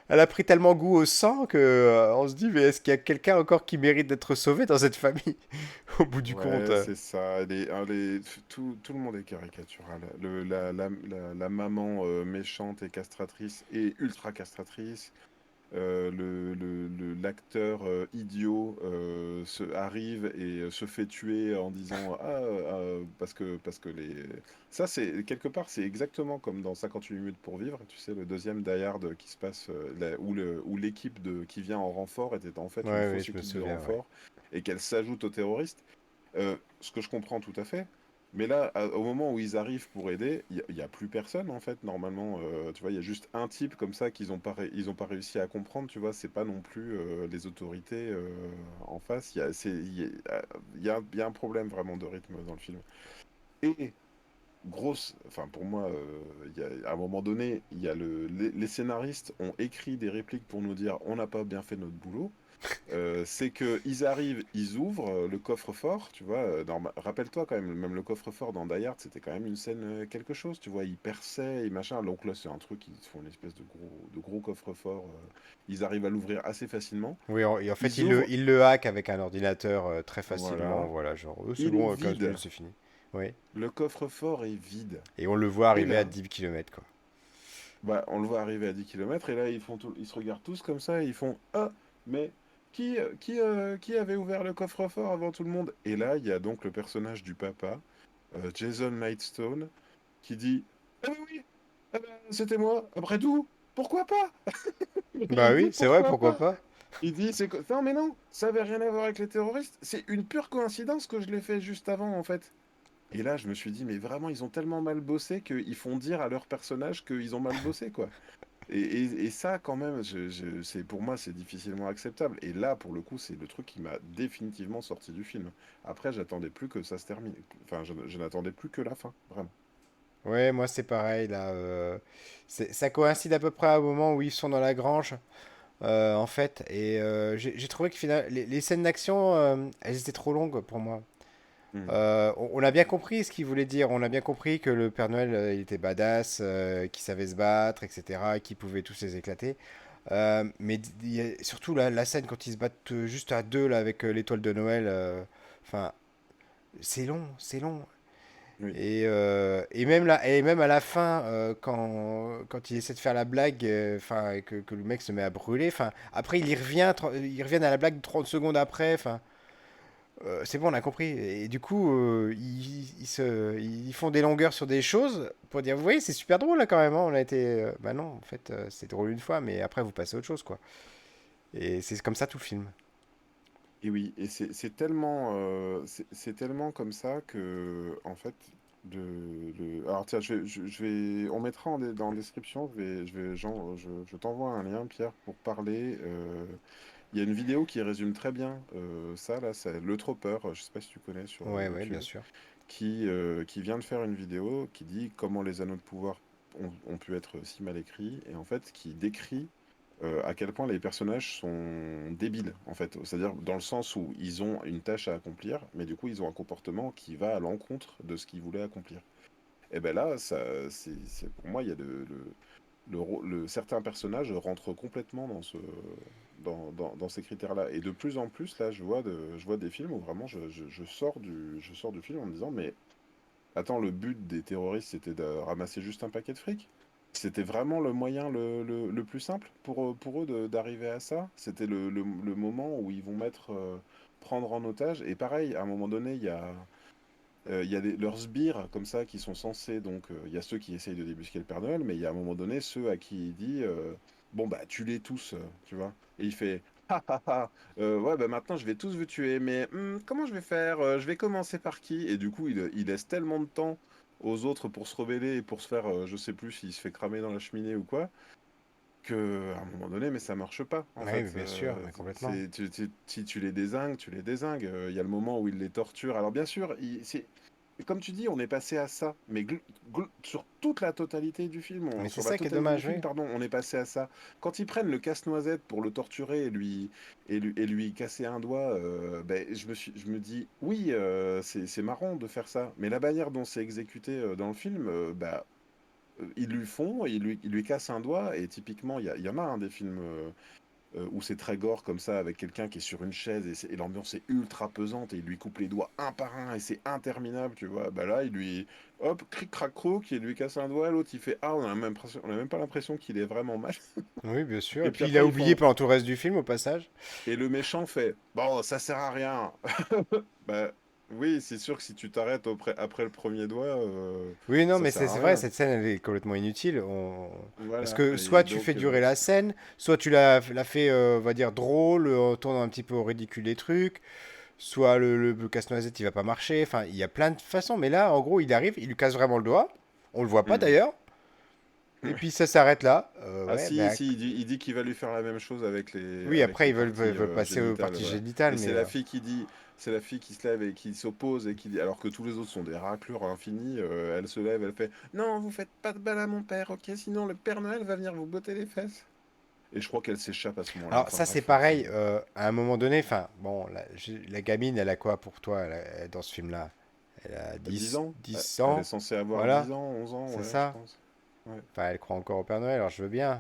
Speaker 1: elle a pris tellement goût au sang que on se dit, mais est-ce qu'il y a quelqu'un encore qui mérite d'être sauvé dans cette famille au bout du compte?
Speaker 2: Ouais, c'est ça. Tout le monde est caricatural. La maman méchante et castratrice et ultra castratrice. L'acteur idiot arrive et se fait tuer en disant parce que les ça c'est quelque part c'est exactement comme dans 58 minutes pour vivre, tu sais, le deuxième Die Hard qui se passe où l'équipe de qui vient en renfort était en fait une
Speaker 1: Ouais, ouais,
Speaker 2: fausse
Speaker 1: je me
Speaker 2: équipe de
Speaker 1: souviens, ouais.
Speaker 2: renfort et qu'elle s'ajoute aux terroristes. Ce que je comprends tout à fait. Mais là, au moment où ils arrivent pour aider, il y a plus personne en fait. Normalement, tu vois, il y a juste un type comme ça qu'ils ont pas, ils ont pas réussi à comprendre. Tu vois, c'est pas non plus les autorités en face. Il y a un problème vraiment de rythme dans le film. Et enfin pour moi, à un moment donné, il y a les scénaristes ont écrit des répliques pour nous dire on n'a pas bien fait notre boulot. C'est que ils arrivent, ils ouvrent le coffre-fort, tu vois. Rappelle-toi quand même, même le coffre-fort dans Die Hard, c'était quand même une scène quelque chose, tu vois. Ils perçaient et machin. Donc là, c'est un truc, ils font une espèce de gros coffre-fort. Ils arrivent à l'ouvrir assez facilement.
Speaker 1: Oui, et en fait,
Speaker 2: Ils ouvrent,
Speaker 1: il le hack avec un ordinateur très facilement.
Speaker 2: voilà.
Speaker 1: Voilà, genre, c'est
Speaker 2: Il est
Speaker 1: bon, 15 minutes,
Speaker 2: vide.
Speaker 1: c'est fini. Oui.
Speaker 2: Le coffre-fort est vide.
Speaker 1: Et on le voit
Speaker 2: Et
Speaker 1: arriver à
Speaker 2: là,
Speaker 1: 10 km, quoi.
Speaker 2: bah, on le voit arriver à 10 kilomètres et là, ils se regardent tous comme ça et ils font ah, mais qui avait ouvert le coffre-fort avant tout le monde? Et là, il y a donc le personnage du papa, Jason Lightstone, qui dit ah, bah oui, ah bah, c'était moi, après tout, pourquoi pas?
Speaker 1: Bah
Speaker 2: Il dit
Speaker 1: oui, c'est vrai,
Speaker 2: pourquoi
Speaker 1: pourquoi
Speaker 2: pas?
Speaker 1: pas?
Speaker 2: Il dit non, mais non, ça avait rien à voir avec les terroristes, c'est une pure coïncidence que je l'ai fait juste avant en fait. Et là, je me suis dit, mais vraiment, ils ont tellement mal bossé qu'ils font dire à leur personnage qu'ils ont mal bossé, quoi. Et ça, quand même, pour moi, c'est difficilement acceptable. Et là, pour le coup, c'est le truc qui m'a définitivement sorti du film. Après, j'attendais plus que ça se termine. Enfin, je n'attendais plus que la fin, vraiment.
Speaker 1: Ouais, moi c'est pareil là. Ça coïncide à peu près au moment où ils sont dans la grange, en fait. Et j'ai trouvé que les scènes d'action, elles étaient trop longues pour moi.
Speaker 2: Hmm.
Speaker 1: On a bien compris ce qu'il voulait dire. On a bien compris que le Père Noël, il était badass, qu'il savait se battre, etc., qu'il pouvait tous les éclater. Mais il y a surtout la scène quand ils se battent juste à deux là avec l'étoile de Noël. Enfin, c'est long, c'est long.
Speaker 2: Oui.
Speaker 1: Et même à la fin, quand il essaie de faire la blague, enfin, que le mec se met à brûler, enfin, après il y revient, ils reviennent à la blague 30 secondes après, enfin, c'est bon, on a compris. Et du coup, ils font des longueurs sur des choses pour dire, vous voyez, c'est super drôle là quand même, hein, on a été, bah non, en fait, c'est drôle une fois, mais après vous passez à autre chose, quoi. Et c'est comme ça tout le film.
Speaker 2: Et oui, et c'est tellement, c'est tellement comme ça que, en fait, alors tiens, on mettra dans la description, je t'envoie un lien, Pierre, pour parler. Il y a une vidéo qui résume très bien ça, là, c'est Le Tropper, je sais pas si tu connais sur
Speaker 1: Ouais, ouais, bien
Speaker 2: YouTube,
Speaker 1: sûr.
Speaker 2: qui vient de faire une vidéo qui dit comment les anneaux de pouvoir ont pu être si mal écrits, et en fait, qui décrit à quel point les personnages sont débiles, en fait. C'est-à-dire dans le sens où ils ont une tâche à accomplir, mais du coup, ils ont un comportement qui va à l'encontre de ce qu'ils voulaient accomplir. Et ben là, pour moi, il y a certains personnages rentrent complètement dans ces critères-là. Et de plus en plus, là, je vois des films où vraiment je sors du film en me disant, mais attends, le but des terroristes, c'était de ramasser juste un paquet de fric? C'était vraiment le moyen le plus simple pour eux d'arriver à ça? C'était le moment où ils vont prendre en otage. Et pareil, à un moment donné, il y a leurs sbires comme ça qui sont censés, donc il y a ceux qui essayent de débusquer le Père Noël, mais il y a à un moment donné ceux à qui il dit bon bah tue-les tous, tu vois. Et il fait ah ah ah, ouais bah maintenant je vais tous vous tuer, mais comment je vais faire? Je vais commencer par qui? Et du coup il laisse tellement de temps aux autres pour se rebeller et pour se faire, je sais plus s'il se fait cramer dans la cheminée ou quoi, que à un moment donné, mais ça marche pas en
Speaker 1: Oui, mais
Speaker 2: fait.
Speaker 1: bien sûr, mais complètement.
Speaker 2: Si tu les dézingues, tu les dézingues. Il y a le moment où il les torture. Alors bien sûr, comme tu dis, on est passé à ça, mais sur toute la totalité du film,
Speaker 1: Mais c'est
Speaker 2: sur la
Speaker 1: ça qui est
Speaker 2: totalité du
Speaker 1: dommage,
Speaker 2: film,
Speaker 1: oui.
Speaker 2: pardon, on est passé à ça. Quand ils prennent le casse-noisette pour le torturer et lui casser un doigt, ben, je me dis, oui, c'est marrant de faire ça, mais la manière dont c'est exécuté dans le film, bah, ils lui font, ils lui cassent un doigt, et typiquement, il y en a un des films où c'est très gore comme ça, avec quelqu'un qui est sur une chaise, et l'ambiance est ultra pesante, et il lui coupe les doigts un par un, et c'est interminable, tu vois. Bah là, hop, cric crac croc, il lui casse un doigt, l'autre il fait, ah, on a même pas l'impression qu'il est vraiment mal.
Speaker 1: Oui, bien sûr. Et
Speaker 2: Et puis
Speaker 1: puis il a
Speaker 2: après,
Speaker 1: oublié pendant tout le reste du film, au passage.
Speaker 2: et le méchant fait, bon, ça sert à rien. Bah oui, c'est sûr que si tu t'arrêtes après le premier doigt,
Speaker 1: Oui, non,
Speaker 2: ça
Speaker 1: mais
Speaker 2: sert
Speaker 1: c'est
Speaker 2: à
Speaker 1: vrai,
Speaker 2: rien.
Speaker 1: cette scène, elle est complètement inutile. Parce
Speaker 2: Voilà,
Speaker 1: que
Speaker 2: et
Speaker 1: soit tu fais
Speaker 2: donc,
Speaker 1: durer la scène, soit tu la fais, on va dire, drôle, en tournant un petit peu au ridicule des trucs, soit le casse-noisette, il va pas marcher. Enfin, il y a plein de façons. Mais là, en gros, il arrive, il lui casse vraiment le doigt. On le voit pas
Speaker 2: mhm.
Speaker 1: d'ailleurs. Et puis ça s'arrête là.
Speaker 2: Ah
Speaker 1: Ouais,
Speaker 2: si,
Speaker 1: ben,
Speaker 2: si, il dit qu'il va lui faire la même chose
Speaker 1: oui,
Speaker 2: avec
Speaker 1: après,
Speaker 2: les
Speaker 1: ils veulent,
Speaker 2: parties
Speaker 1: veulent passer aux
Speaker 2: génitales,
Speaker 1: parties
Speaker 2: voilà.
Speaker 1: génitales,
Speaker 2: Et
Speaker 1: mais
Speaker 2: c'est la fille qui se lève et qui s'oppose et qui dit, alors que tous les autres sont des raclures infinies, elle se lève, elle fait, non, vous faites pas de balle à mon père, ok, sinon le Père Noël va venir vous botter les fesses. Et je crois qu'elle s'échappe à ce moment-là.
Speaker 1: alors
Speaker 2: Enfin
Speaker 1: ça c'est
Speaker 2: bref,
Speaker 1: pareil, à un moment donné, enfin bon, la gamine elle a quoi pour toi dans ce film-là? Elle a
Speaker 2: 10 ans,
Speaker 1: 10
Speaker 2: elle est
Speaker 1: ans,
Speaker 2: censée avoir
Speaker 1: voilà,
Speaker 2: 10 ans, 11 ans,
Speaker 1: c'est
Speaker 2: ouais, je
Speaker 1: ça.
Speaker 2: pense. Ouais.
Speaker 1: Enfin elle croit encore au Père Noël, alors je veux bien.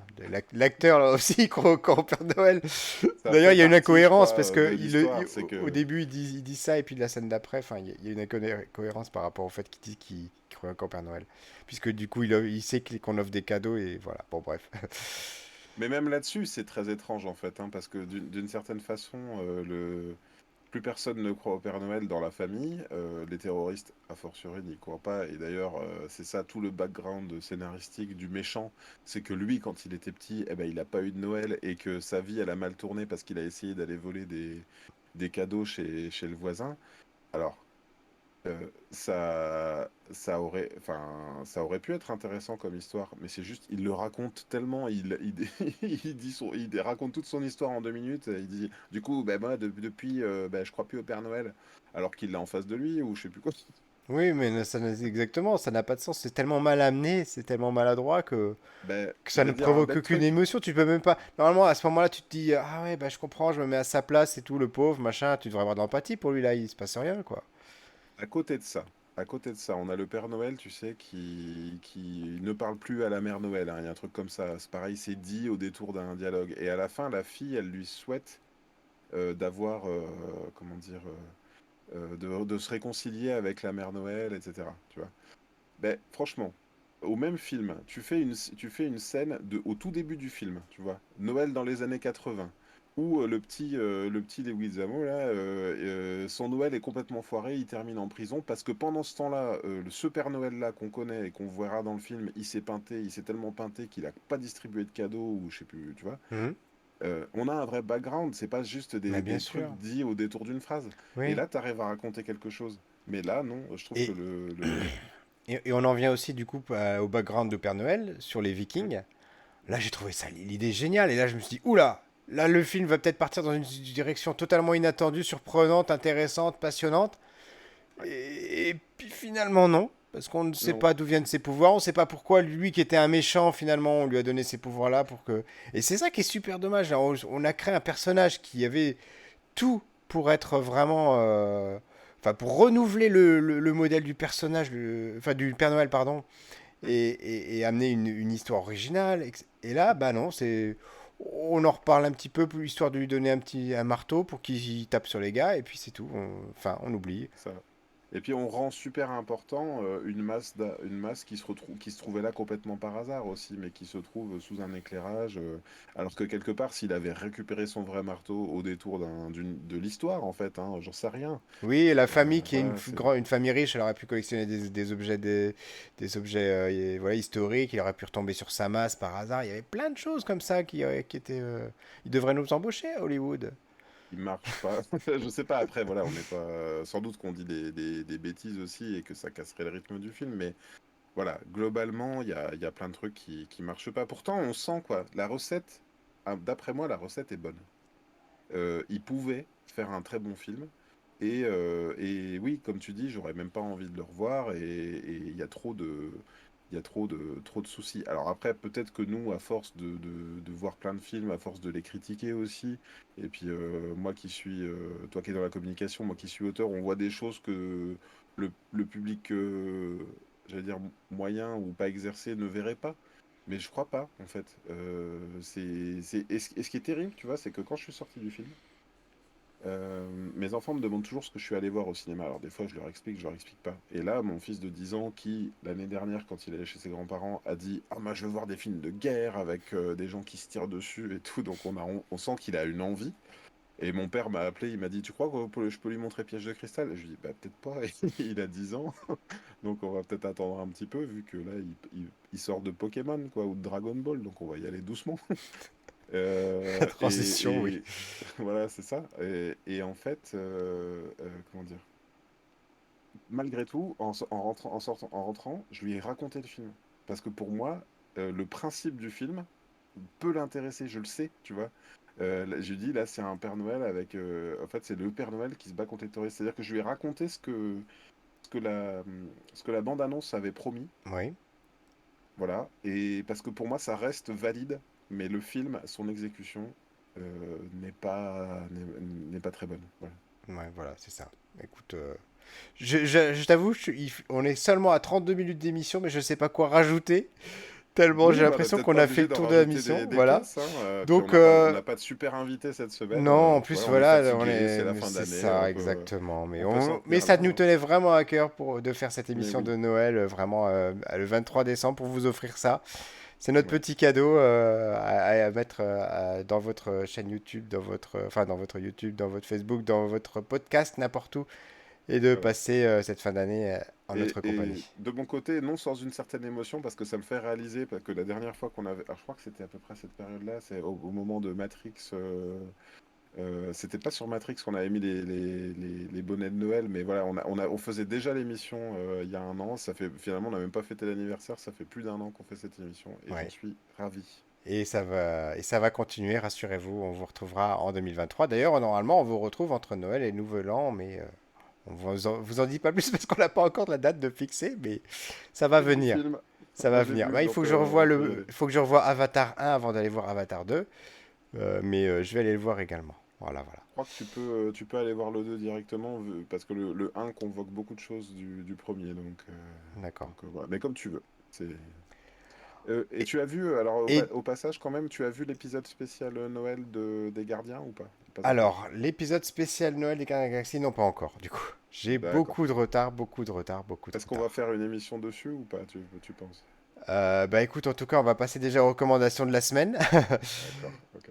Speaker 1: L'acteur là aussi il croit encore au Père Noël.
Speaker 2: Ça
Speaker 1: D'ailleurs
Speaker 2: fait
Speaker 1: il y a une
Speaker 2: partie, je
Speaker 1: incohérence
Speaker 2: crois,
Speaker 1: parce
Speaker 2: de
Speaker 1: que
Speaker 2: l'histoire, c'est
Speaker 1: au
Speaker 2: que
Speaker 1: début il dit ça et puis de la scène d'après, enfin il y a une incohérence par rapport au fait qu'il dit qu'il croit encore au Père Noël. Puisque du coup il sait qu'on offre des cadeaux et voilà, bon bref.
Speaker 2: mais même là-dessus, c'est très étrange en fait, hein, parce que d'une certaine façon, plus personne ne croit au Père Noël dans la famille. Les terroristes, a fortiori, n'y croient pas. Et d'ailleurs, c'est ça tout le background scénaristique du méchant, c'est que lui, quand il était petit, eh ben, il n'a pas eu de Noël et que sa vie, elle a mal tourné parce qu'il a essayé d'aller voler des cadeaux chez le voisin. Alors, ça aurait pu être intéressant comme histoire, mais c'est juste, il le raconte tellement, il raconte toute son histoire en 2 minutes. Il dit, du coup, ben moi, depuis, ben, je crois plus au Père Noël, alors qu'il l'a en face de lui, ou je sais plus quoi.
Speaker 1: Oui, mais exactement, ça n'a pas de sens. C'est tellement mal amené, c'est tellement maladroit
Speaker 2: Ben,
Speaker 1: que
Speaker 2: je
Speaker 1: ça ne
Speaker 2: vais dire un
Speaker 1: provoque
Speaker 2: bête
Speaker 1: aucune
Speaker 2: truc.
Speaker 1: émotion. Tu peux même pas. Normalement, à ce moment-là, tu te dis, ah ouais, bah je comprends, je me mets à sa place et tout, le pauvre, machin. Tu devrais avoir de l'empathie pour lui là, il se passe rien, quoi.
Speaker 2: À côté de ça, on a le Père Noël, tu sais, qui ne parle plus à la Mère Noël, hein. Il y a un truc comme ça. C'est pareil, c'est dit au détour d'un dialogue. Et à la fin, la fille, elle lui souhaite d'avoir, comment dire, de se réconcilier avec la Mère Noël, etc. Tu vois. Ben, franchement, au même film, tu fais une scène au tout début du film, tu vois. Noël dans les années 80, où le petit Leguizamo, là, son Noël est complètement foiré, il termine en prison, parce que pendant ce temps-là, ce Père Noël-là qu'on connaît et qu'on verra dans le film, il s'est tellement peinté qu'il a pas distribué de cadeaux, ou je sais plus, tu vois.
Speaker 1: Mhm.
Speaker 2: On a un vrai background, c'est pas juste
Speaker 1: Mais bien
Speaker 2: des trucs
Speaker 1: sûr,
Speaker 2: dits au détour d'une phrase. Et
Speaker 1: oui.
Speaker 2: là, tu arrives à raconter quelque chose. Mais là, non, je trouve que
Speaker 1: Et, et on en vient aussi du coup au background de Père Noël sur les Vikings. Là, j'ai trouvé ça l'idée géniale. Et là, je me suis dit, oula, là, le film va peut-être partir dans une direction totalement inattendue, surprenante, intéressante, passionnante. Et puis finalement, non. Parce qu'on ne sait
Speaker 2: Non,
Speaker 1: pas d'où viennent ses pouvoirs, on ne sait pas pourquoi lui qui était un méchant, finalement, on lui a donné ces pouvoirs-là pour que... Et c'est ça qui est super dommage. On a créé un personnage qui avait tout pour être vraiment... Enfin, pour renouveler le modèle du personnage, enfin du Père Noël, pardon, et amener une histoire originale. Et là, bah non, c'est... On en reparle un petit peu, histoire de lui donner un marteau pour qu'il tape sur les gars, et puis c'est tout. Enfin, on oublie.
Speaker 2: ça. Et puis on rend super important une masse qui se trouvait là complètement par hasard aussi, mais qui se trouve sous un éclairage, alors que quelque part, s'il avait récupéré son vrai marteau au détour de l'histoire, en fait, hein, j'en sais rien.
Speaker 1: Oui, la famille qui est
Speaker 2: Voilà, c'est
Speaker 1: une famille riche, elle aurait pu collectionner des objets, des objets voilà, historiques, il aurait pu retomber sur sa masse par hasard. Il y avait plein de choses comme ça qui étaient. Ils devraient nous embaucher à Hollywood.
Speaker 2: il marche pas. Je sais pas. Après, voilà, on n'est pas. Sans doute qu'on dit des bêtises aussi et que ça casserait le rythme du film, mais voilà, globalement, il y a plein de trucs qui marchent pas. Pourtant, on sent quoi. La recette, d'après moi, la recette est bonne. Il pouvait faire un très bon film. Et oui, comme tu dis, j'aurais même pas envie de le revoir. Et il y a trop de soucis. Alors après, peut-être que nous, à force de voir plein de films, à force de les critiquer aussi, et puis moi qui suis, toi qui es dans la communication, moi qui suis auteur, on voit des choses que le public, j'allais dire moyen ou pas exercé, ne verrait pas. Mais je crois pas, en fait. Et ce qui est terrible, tu vois, c'est que quand je suis sorti du film, mes enfants me demandent toujours ce que je suis allé voir au cinéma. Alors des fois, je leur explique pas. Et là, mon fils de 10 ans, qui l'année dernière, quand il allait chez ses grands-parents, a dit: Ah, moi, je veux voir des films de guerre avec des gens qui se tirent dessus et tout. Donc on sent qu'il a une envie. Et mon père m'a appelé, il m'a dit: Tu crois que je peux lui montrer Piège de cristal? Et je lui dis: Bah, peut-être pas. Il a 10 ans. Donc on va peut-être attendre un petit peu, vu que là, il sort de Pokémon, quoi, ou de Dragon Ball. Donc on va y aller doucement.
Speaker 1: La
Speaker 2: Euh,
Speaker 1: transition, oui.
Speaker 2: et, et voilà, c'est ça. Et en fait, comment dire, malgré tout, en rentrant, je lui ai raconté le film. Parce que pour moi, le principe du film peut l'intéresser, je le sais, tu vois. Là, je lui dis, là, c'est un Père Noël avec. En fait, c'est le Père Noël qui se bat contre les terroristes. C'est-à-dire que je lui ai raconté ce que la bande-annonce avait promis.
Speaker 1: Oui.
Speaker 2: Voilà. Et parce que pour moi, ça reste valide, mais le film, son exécution, n'est pas très bonne. Voilà.
Speaker 1: Ouais, voilà, c'est ça. Écoute, je t'avoue, on est seulement à 32 minutes d'émission, mais je sais pas quoi rajouter. Tellement j'ai
Speaker 2: Oui, bah, on n'est
Speaker 1: l'impression
Speaker 2: peut-être
Speaker 1: qu'on
Speaker 2: pas
Speaker 1: a fait
Speaker 2: obligé
Speaker 1: le
Speaker 2: d'en
Speaker 1: tour de la
Speaker 2: rajouter
Speaker 1: mission.
Speaker 2: des
Speaker 1: Voilà.
Speaker 2: caisses, hein, puis
Speaker 1: Donc,
Speaker 2: on n'a pas de super invité cette semaine.
Speaker 1: non, en plus,
Speaker 2: Voilà, on est
Speaker 1: voilà,
Speaker 2: fatigué, c'est la fin
Speaker 1: c'est
Speaker 2: d'année,
Speaker 1: ça, exactement.
Speaker 2: on peut s'en
Speaker 1: Mais
Speaker 2: tenir
Speaker 1: ça
Speaker 2: là,
Speaker 1: nous
Speaker 2: hein.
Speaker 1: tenait vraiment à cœur de faire cette
Speaker 2: Mais
Speaker 1: émission
Speaker 2: oui,
Speaker 1: de Noël, vraiment, le 23 décembre pour vous offrir ça. C'est notre
Speaker 2: ouais,
Speaker 1: petit cadeau à mettre dans votre chaîne YouTube, enfin, dans votre YouTube, dans votre Facebook, dans votre podcast, n'importe où, et de
Speaker 2: voilà.
Speaker 1: passer cette fin d'année en notre
Speaker 2: Et
Speaker 1: compagnie.
Speaker 2: de mon côté, non sans une certaine émotion, parce que ça me fait réaliser parce que la dernière fois qu'on avait, alors je crois que c'était à peu près cette période-là, c'est au moment de Matrix. C'était pas sur Matrix qu'on avait mis les bonnets de Noël, mais voilà, on faisait déjà l'émission il y a un an. Ça fait, finalement, on n'a même pas fêté l'anniversaire. Ça fait plus d'un an qu'on fait cette émission et j'en
Speaker 1: Ouais.
Speaker 2: suis ravi.
Speaker 1: Et ça va continuer, rassurez-vous, on vous retrouvera en 2023. D'ailleurs, normalement, on vous retrouve entre Noël et Nouvel An, mais on vous en dit pas plus parce qu'on n'a pas encore la date de fixer, mais ça va
Speaker 2: J'ai vu le
Speaker 1: venir.
Speaker 2: film.
Speaker 1: Ça va
Speaker 2: Moi, j'ai
Speaker 1: venir.
Speaker 2: vu,
Speaker 1: Bah,
Speaker 2: donc
Speaker 1: il
Speaker 2: faut y aller.
Speaker 1: faut que je revoie Avatar 1 avant d'aller voir Avatar 2, mais je vais aller le voir également. Voilà, voilà.
Speaker 2: Je crois que tu peux aller voir le 2 directement, parce que le un convoque beaucoup de choses du premier.
Speaker 1: D'accord.
Speaker 2: Voilà. Mais comme tu veux. C'est... et
Speaker 1: Et,
Speaker 2: tu as vu, alors
Speaker 1: et
Speaker 2: au passage quand même, tu as vu l'épisode spécial Noël des Gardiens ou pas? Pas encore.
Speaker 1: alors, l'épisode spécial Noël des Gardiens de la Galaxie, non, pas encore, du coup. J'ai
Speaker 2: D'accord.
Speaker 1: beaucoup de retard, beaucoup de retard, beaucoup de
Speaker 2: Est-ce qu'on va
Speaker 1: retard.
Speaker 2: faire une émission dessus ou pas, tu penses?
Speaker 1: Bah écoute, en tout cas, on va passer déjà aux recommandations de la semaine
Speaker 2: D'accord, ok.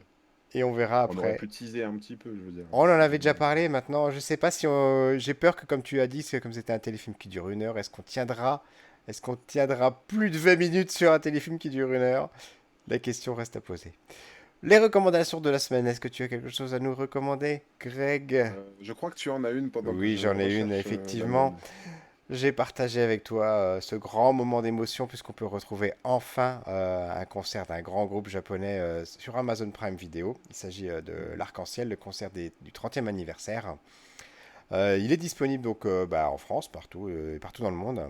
Speaker 1: et on verra
Speaker 2: On aurait
Speaker 1: après.
Speaker 2: pu teaser un petit peu, je veux dire,
Speaker 1: On en
Speaker 2: si
Speaker 1: avait
Speaker 2: jamais.
Speaker 1: déjà parlé maintenant. Je sais pas si j'ai peur que, comme tu as dit, c'est comme c'était un téléfilm qui dure 1 heure, est-ce qu'on tiendra plus de 20 minutes sur un téléfilm qui dure 1 heure? La question reste à poser. Les recommandations de la semaine, est-ce que tu as quelque chose à nous recommander, Greg?
Speaker 2: Je crois que tu en as une pendant que
Speaker 1: Oui,
Speaker 2: je
Speaker 1: j'en ai une,
Speaker 2: recherche la
Speaker 1: effectivement.
Speaker 2: mienne.
Speaker 1: J'ai partagé avec toi ce grand moment d'émotion puisqu'on peut retrouver enfin un concert d'un grand groupe japonais sur Amazon Prime Video. Il s'agit de
Speaker 2: Mhm.
Speaker 1: l'Arc-en-Ciel, le concert du 30e anniversaire. Il est disponible donc bah, en France, partout, partout dans le monde.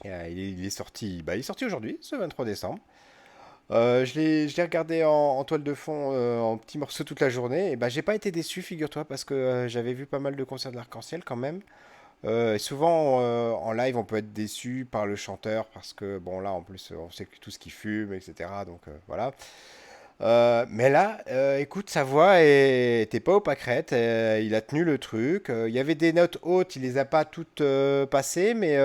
Speaker 1: Il est sorti, bah, il est sorti aujourd'hui, ce 23 décembre. Je l'ai regardé en toile de fond, en petits morceaux toute la journée. Et bah, j'ai pas été déçu, figure-toi, parce que j'avais vu pas mal de concerts de l'Arc-en-Ciel quand même. Et souvent en live, on peut être déçu par le chanteur parce que bon là, en plus, on sait que tout ce qui fume, etc. Donc voilà. Mais là, écoute, sa voix était pas au pâquerette. Il a tenu le truc. Il y avait des notes hautes, il les a pas toutes passées, mais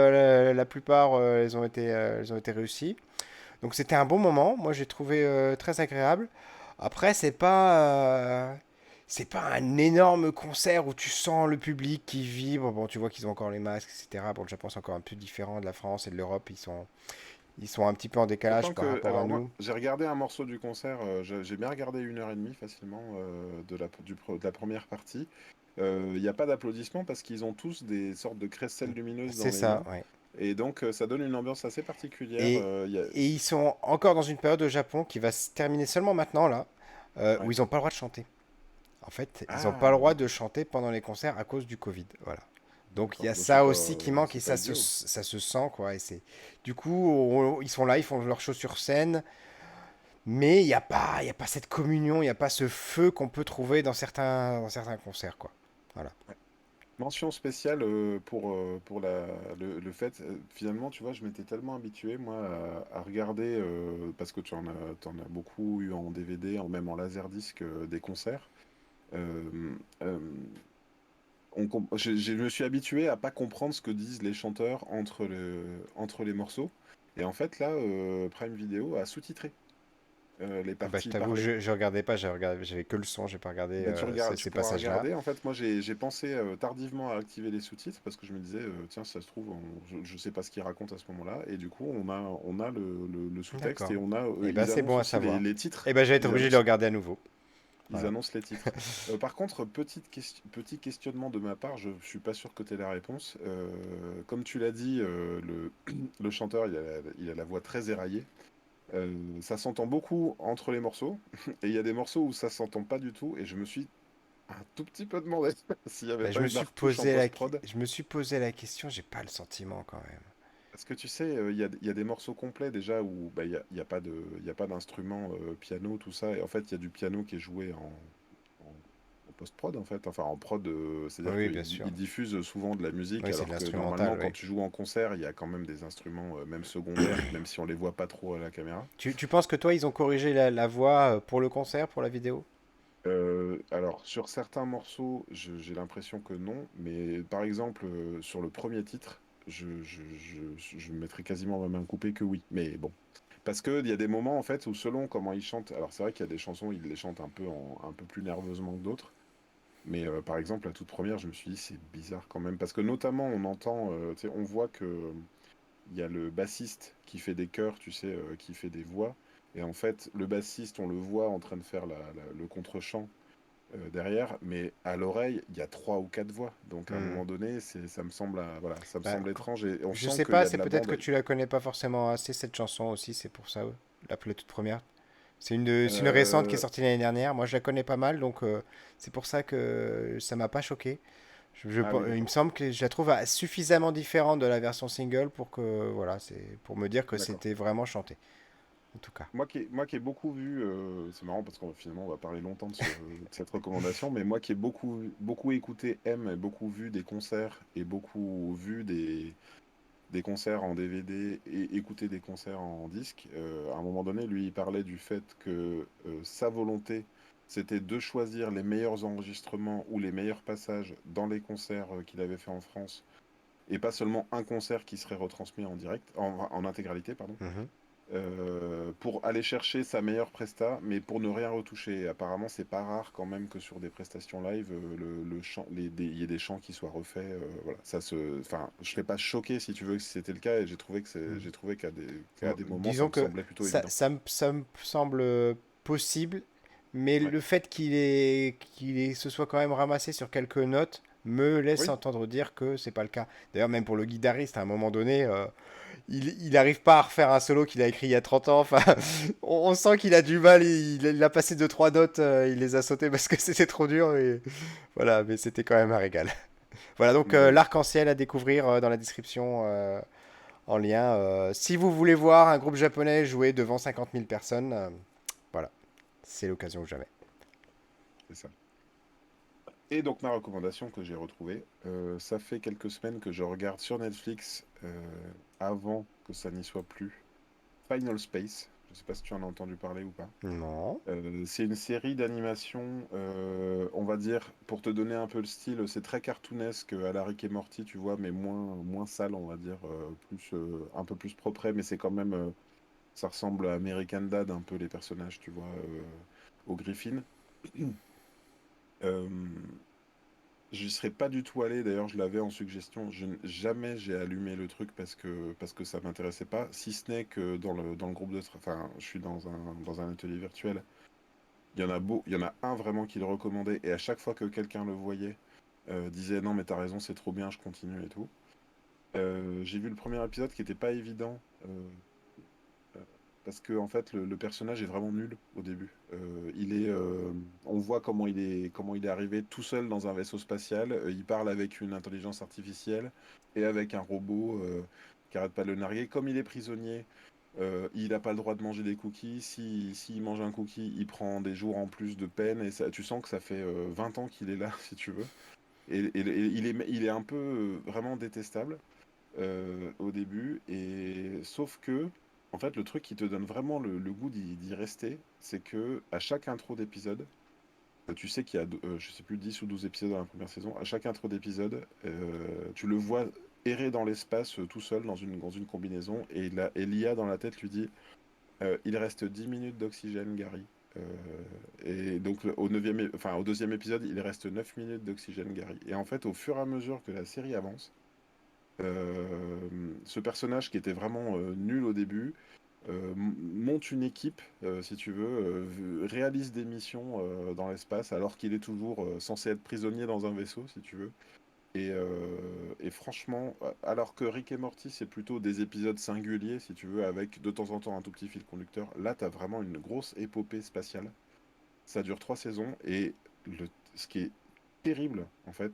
Speaker 1: la plupart, elles ont été réussies. Donc c'était un bon moment. Moi, j'ai trouvé très agréable. Après, c'est pas un énorme concert où tu sens le public qui vibre. Bon, tu vois qu'ils ont encore les masques, etc. Bon, le Japon, c'est encore un peu différent de la France et de l'Europe. Ils sont un petit peu en décalage
Speaker 2: Autant
Speaker 1: par
Speaker 2: que,
Speaker 1: rapport à
Speaker 2: alors moi,
Speaker 1: nous.
Speaker 2: j'ai regardé un morceau du concert, j'ai bien regardé 1 heure et demie facilement de la première partie. Il n'y a pas d'applaudissements parce qu'ils ont tous des sortes de crécelles lumineuses dans
Speaker 1: C'est
Speaker 2: les
Speaker 1: ça,
Speaker 2: mains.
Speaker 1: ouais.
Speaker 2: Et donc, ça donne une ambiance assez particulière.
Speaker 1: Et, et ils sont encore dans une période au Japon qui va se terminer seulement maintenant, là, où
Speaker 2: Ouais.
Speaker 1: ils n'ont pas le droit de chanter. En fait, ils n'ont pas le
Speaker 2: Ah,
Speaker 1: droit de chanter pendant les concerts à cause du Covid. Voilà. Donc il y
Speaker 2: d'accord.
Speaker 1: a
Speaker 2: Bah, c'est
Speaker 1: ça
Speaker 2: pas,
Speaker 1: aussi qui manque et
Speaker 2: c'est pas idiot.
Speaker 1: ça se sent quoi. Du coup, ils sont là, ils font leur show sur scène, mais il y a pas cette communion, il n'y a pas ce feu qu'on peut trouver dans certains concerts quoi. Voilà.
Speaker 2: Ouais. Mention spéciale pour le fait, finalement, tu vois, je m'étais tellement habitué, moi, à regarder, parce que t'en as beaucoup eu en DVD, même en laserdisc, des concerts. Euh, euh, je me suis habitué à pas comprendre ce que disent les chanteurs entre les morceaux. Et en fait, là, Prime Video a sous-titré les
Speaker 1: Ah bah, je
Speaker 2: parties
Speaker 1: t'avoue,
Speaker 2: parlées.
Speaker 1: je regardais pas, j'avais que le son, j'ai pas regardé
Speaker 2: Ben, tu regardes, tu
Speaker 1: ces
Speaker 2: pourras
Speaker 1: passages-là.
Speaker 2: regarder. En fait, moi, j'ai pensé tardivement à activer les sous-titres parce que je me disais, tiens, ça se trouve, je sais pas ce qu'ils racontent à ce moment-là. Et du coup, on a le sous-texte
Speaker 1: D'accord.
Speaker 2: et on a,
Speaker 1: Et ben
Speaker 2: ils
Speaker 1: c'est bon
Speaker 2: annoncent
Speaker 1: à
Speaker 2: aussi les,
Speaker 1: savoir.
Speaker 2: les titres.
Speaker 1: Et ben je vais être
Speaker 2: Ils
Speaker 1: obligé de le
Speaker 2: annoncent,
Speaker 1: regarder à nouveau.
Speaker 2: ils
Speaker 1: Voilà.
Speaker 2: annoncent les titres. Par contre, petit questionnement de ma part, je suis pas sûr que tu aies la réponse. Comme tu l'as dit, le chanteur, il a la voix très éraillée. Ça s'entend beaucoup entre les morceaux, et il y a des morceaux où ça s'entend pas du tout, et je me suis un tout petit peu demandé s'il n'y avait
Speaker 1: Ben,
Speaker 2: pas une retouche en post-prod.
Speaker 1: je me suis posé la question, j'ai pas le sentiment quand même.
Speaker 2: Parce que tu sais, il y a des morceaux complets déjà où bah, il y a pas d'instrument piano, tout ça, et en fait, il y a du piano qui est joué en post-prod, en fait, enfin en prod, c'est-à-dire
Speaker 1: Oui, bien
Speaker 2: qu'ils
Speaker 1: sûr.
Speaker 2: ils diffusent souvent de la musique,
Speaker 1: Oui, c'est de
Speaker 2: alors que normalement,
Speaker 1: l'instrumental,
Speaker 2: quand
Speaker 1: oui.
Speaker 2: tu joues en concert, il y a quand même des instruments, même secondaires, même si on les voit pas trop à la caméra.
Speaker 1: Tu penses que toi, ils ont corrigé la voix pour le concert, pour la vidéo?
Speaker 2: Alors, sur certains morceaux, j'ai l'impression que non, mais par exemple, sur le premier titre, je mettrais quasiment ma main coupée que oui. Mais bon. Parce qu'il y a des moments, en fait, où selon comment ils chantent, alors c'est vrai qu'il y a des chansons, ils les chantent un peu plus nerveusement que d'autres, mais par exemple, la toute première, je me suis dit, c'est bizarre quand même, parce que notamment, on entend, tu sais, on voit que il y a le bassiste qui fait des chœurs, tu sais, qui fait des voix, et en fait, le bassiste, on le voit en train de faire le contre-chant derrière, mais à l'oreille, il y a 3 ou 4 voix. Donc à un
Speaker 1: Hmm.
Speaker 2: moment donné, ça me semble, voilà, ça me
Speaker 1: Bah,
Speaker 2: semble étrange et on
Speaker 1: je
Speaker 2: sent
Speaker 1: sais
Speaker 2: qu'il y
Speaker 1: pas,
Speaker 2: a
Speaker 1: c'est
Speaker 2: de la
Speaker 1: peut-être que
Speaker 2: bande.
Speaker 1: tu la connais pas forcément assez, cette chanson aussi, c'est pour ça, la toute première. C'est une récente qui est
Speaker 2: Euh,
Speaker 1: sortie l'année dernière. Moi, je la connais pas mal, donc c'est pour ça que ça m'a pas choqué.
Speaker 2: Ah oui,
Speaker 1: Il me
Speaker 2: d'accord,
Speaker 1: semble que je la trouve suffisamment différente de la version single pour que, voilà, c'est pour me dire que
Speaker 2: d'accord.
Speaker 1: c'était vraiment chanté, en tout cas.
Speaker 2: Moi qui ai beaucoup vu, c'est marrant parce qu'on finalement on va parler longtemps de cette recommandation, mais moi qui ai beaucoup écouté M et beaucoup vu des concerts et beaucoup vu des concerts en DVD et écouté des concerts en disque, à un moment donné, lui, il parlait du fait que sa volonté, c'était de choisir les meilleurs enregistrements ou les meilleurs passages dans les concerts qu'il avait fait en France, et pas seulement un concert qui serait retransmis en direct, en intégralité, pardon,
Speaker 1: Mhm.
Speaker 2: pour aller chercher sa meilleure presta, mais pour ne rien retoucher. Apparemment, c'est pas rare quand même que sur des prestations live, le chant, il y ait des chants qui soient refaits. Voilà, enfin, je serais pas choqué si tu veux si c'était le cas, et
Speaker 1: Mhm.
Speaker 2: j'ai trouvé qu'à des moments, ça
Speaker 1: Disons
Speaker 2: me
Speaker 1: que
Speaker 2: semblait plutôt évident.
Speaker 1: ça me semble possible, mais
Speaker 2: Ouais.
Speaker 1: le fait se soit quand même ramassé sur quelques notes me laisse
Speaker 2: Oui.
Speaker 1: entendre dire que c'est pas le cas. D'ailleurs, même pour le guitariste, à un moment donné, il n'arrive pas à refaire un solo qu'il a écrit il y a 30 ans. Enfin, on sent qu'il a du mal. Il a passé deux trois notes, il les a sautées parce que c'était trop dur. Et voilà, mais c'était quand même un régal. Voilà, donc
Speaker 2: Ouais.
Speaker 1: l'arc-en-ciel à découvrir dans la description en lien. Si vous voulez voir un groupe japonais jouer devant 50 000 personnes, voilà, c'est l'occasion ou jamais.
Speaker 2: C'est ça. Et donc ma recommandation que j'ai retrouvée, ça fait quelques semaines que je regarde sur Netflix, avant que ça n'y soit plus, Final Space. Je Je sais pas si tu en as entendu parler ou pas.
Speaker 1: Non.
Speaker 2: C'est une série d'animation, on va dire, pour te donner un peu le style, c'est très cartoonesque à la Rick et Morty, tu vois, mais moins sale, on va dire, un peu plus propre, mais c'est quand même, ça ressemble à American Dad, un peu les personnages, tu vois, au Griffin. Euh, J'y serais pas du tout allé, d'ailleurs je l'avais en suggestion, jamais j'ai allumé le truc parce que ça m'intéressait pas, si ce n'est que dans le groupe enfin je suis dans un atelier virtuel, il y en a un vraiment qui le recommandait, et à chaque fois que quelqu'un le voyait, disait non mais t'as raison, c'est trop bien, je continue et tout. J'ai vu le premier épisode qui était pas évident, euh, parce que en fait le personnage est vraiment nul au début. On voit comment il est arrivé tout seul dans un vaisseau spatial. Il parle avec une intelligence artificielle et avec un robot qui arrête pas de le narguer. Comme il est prisonnier, il n'a pas le droit de manger des cookies. S'il mange un cookie, il prend des jours en plus de peine. Et ça, tu sens que ça fait 20 ans qu'il est là, si tu veux. Et il est un peu vraiment détestable au début. Et sauf que, en fait, le truc qui te donne vraiment le goût d'y rester, c'est que à chaque intro d'épisode, tu sais qu'il y a, je sais plus, 10 ou 12 épisodes dans la première saison. À chaque intro d'épisode, tu le vois errer dans l'espace tout seul dans une combinaison. Et l'IA dans la tête lui dit il reste 10 minutes d'oxygène, Gary. Euh, et donc au deuxième épisode, il reste 9 minutes d'oxygène, Gary. Et en fait, au fur et à mesure que la série avance, ce personnage qui était vraiment nul au début monte une équipe, si tu veux, réalise des missions dans l'espace alors qu'il est toujours censé être prisonnier dans un vaisseau, si tu veux. Et franchement, alors que Rick et Morty, c'est plutôt des épisodes singuliers, si tu veux, avec de temps en temps un tout petit fil conducteur, là, t'as vraiment une grosse épopée spatiale. Ça dure 3 saisons, et ce qui est terrible, en fait,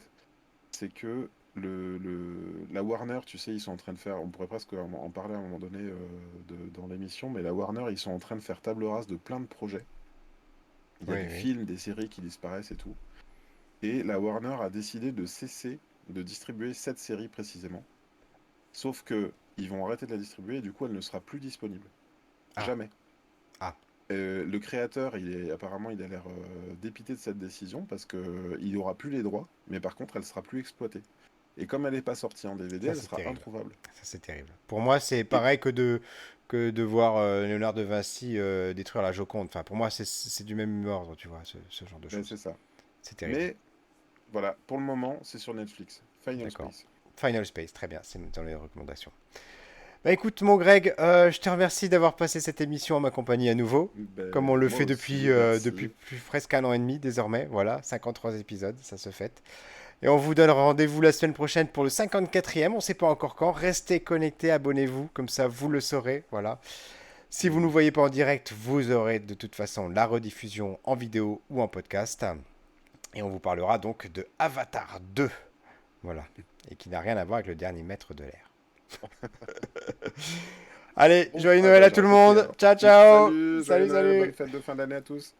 Speaker 2: c'est que la Warner, tu sais, ils sont en train de faire, on pourrait presque en parler à un moment donné dans l'émission, mais la Warner, ils sont en train de faire table rase de plein de projets. Il y a
Speaker 1: Oui,
Speaker 2: des
Speaker 1: oui.
Speaker 2: films, des séries qui disparaissent et tout. Et la Warner a décidé de cesser de distribuer cette série précisément. Sauf que ils vont arrêter de la distribuer et du coup, elle ne sera plus disponible.
Speaker 1: Ah,
Speaker 2: Jamais.
Speaker 1: ah.
Speaker 2: Le créateur, apparemment, il a l'air dépité de cette décision parce que il n'aura plus les droits, mais par contre, elle sera plus exploitée. Et comme elle n'est pas sortie en DVD,
Speaker 1: Ça,
Speaker 2: elle
Speaker 1: c'est
Speaker 2: sera
Speaker 1: terrible.
Speaker 2: introuvable.
Speaker 1: Ça, c'est terrible. Pour moi, c'est
Speaker 2: Et
Speaker 1: pareil que de voir Léonard de Vinci détruire la Joconde. Enfin, pour moi, c'est du même ordre, tu vois, ce genre de
Speaker 2: ben,
Speaker 1: choses.
Speaker 2: c'est ça.
Speaker 1: C'est terrible.
Speaker 2: Mais voilà, pour le moment, c'est sur Netflix. Final
Speaker 1: D'accord.
Speaker 2: Space.
Speaker 1: Final Space, très bien, c'est dans les recommandations. Bah écoute, mon Greg, je te remercie d'avoir passé cette émission en ma compagnie à nouveau. Comme on
Speaker 2: Ben,
Speaker 1: le
Speaker 2: moi
Speaker 1: fait depuis,
Speaker 2: aussi,
Speaker 1: depuis
Speaker 2: merci.
Speaker 1: plus, presque un an et demi désormais. Voilà, 53 épisodes, ça se fait. Et on vous donne rendez-vous la semaine prochaine pour le 54e. On ne sait pas encore quand. Restez connectés, abonnez-vous, comme ça vous le saurez. Voilà. Si vous ne nous
Speaker 2: Mhm.
Speaker 1: voyez pas en direct, vous aurez de toute façon la rediffusion en vidéo ou en podcast. Et on vous parlera donc de Avatar 2. Voilà. Et qui n'a rien à voir avec le dernier maître de l'air. Allez,
Speaker 2: Bon,
Speaker 1: joyeux
Speaker 2: ah
Speaker 1: Noël
Speaker 2: bah
Speaker 1: à tout
Speaker 2: j'aurais
Speaker 1: le
Speaker 2: compris
Speaker 1: monde.
Speaker 2: alors.
Speaker 1: Ciao, ciao.
Speaker 2: Salut, joyeux
Speaker 1: Salut,
Speaker 2: Noël, bonne
Speaker 1: salut.
Speaker 2: fête de fin d'année à tous.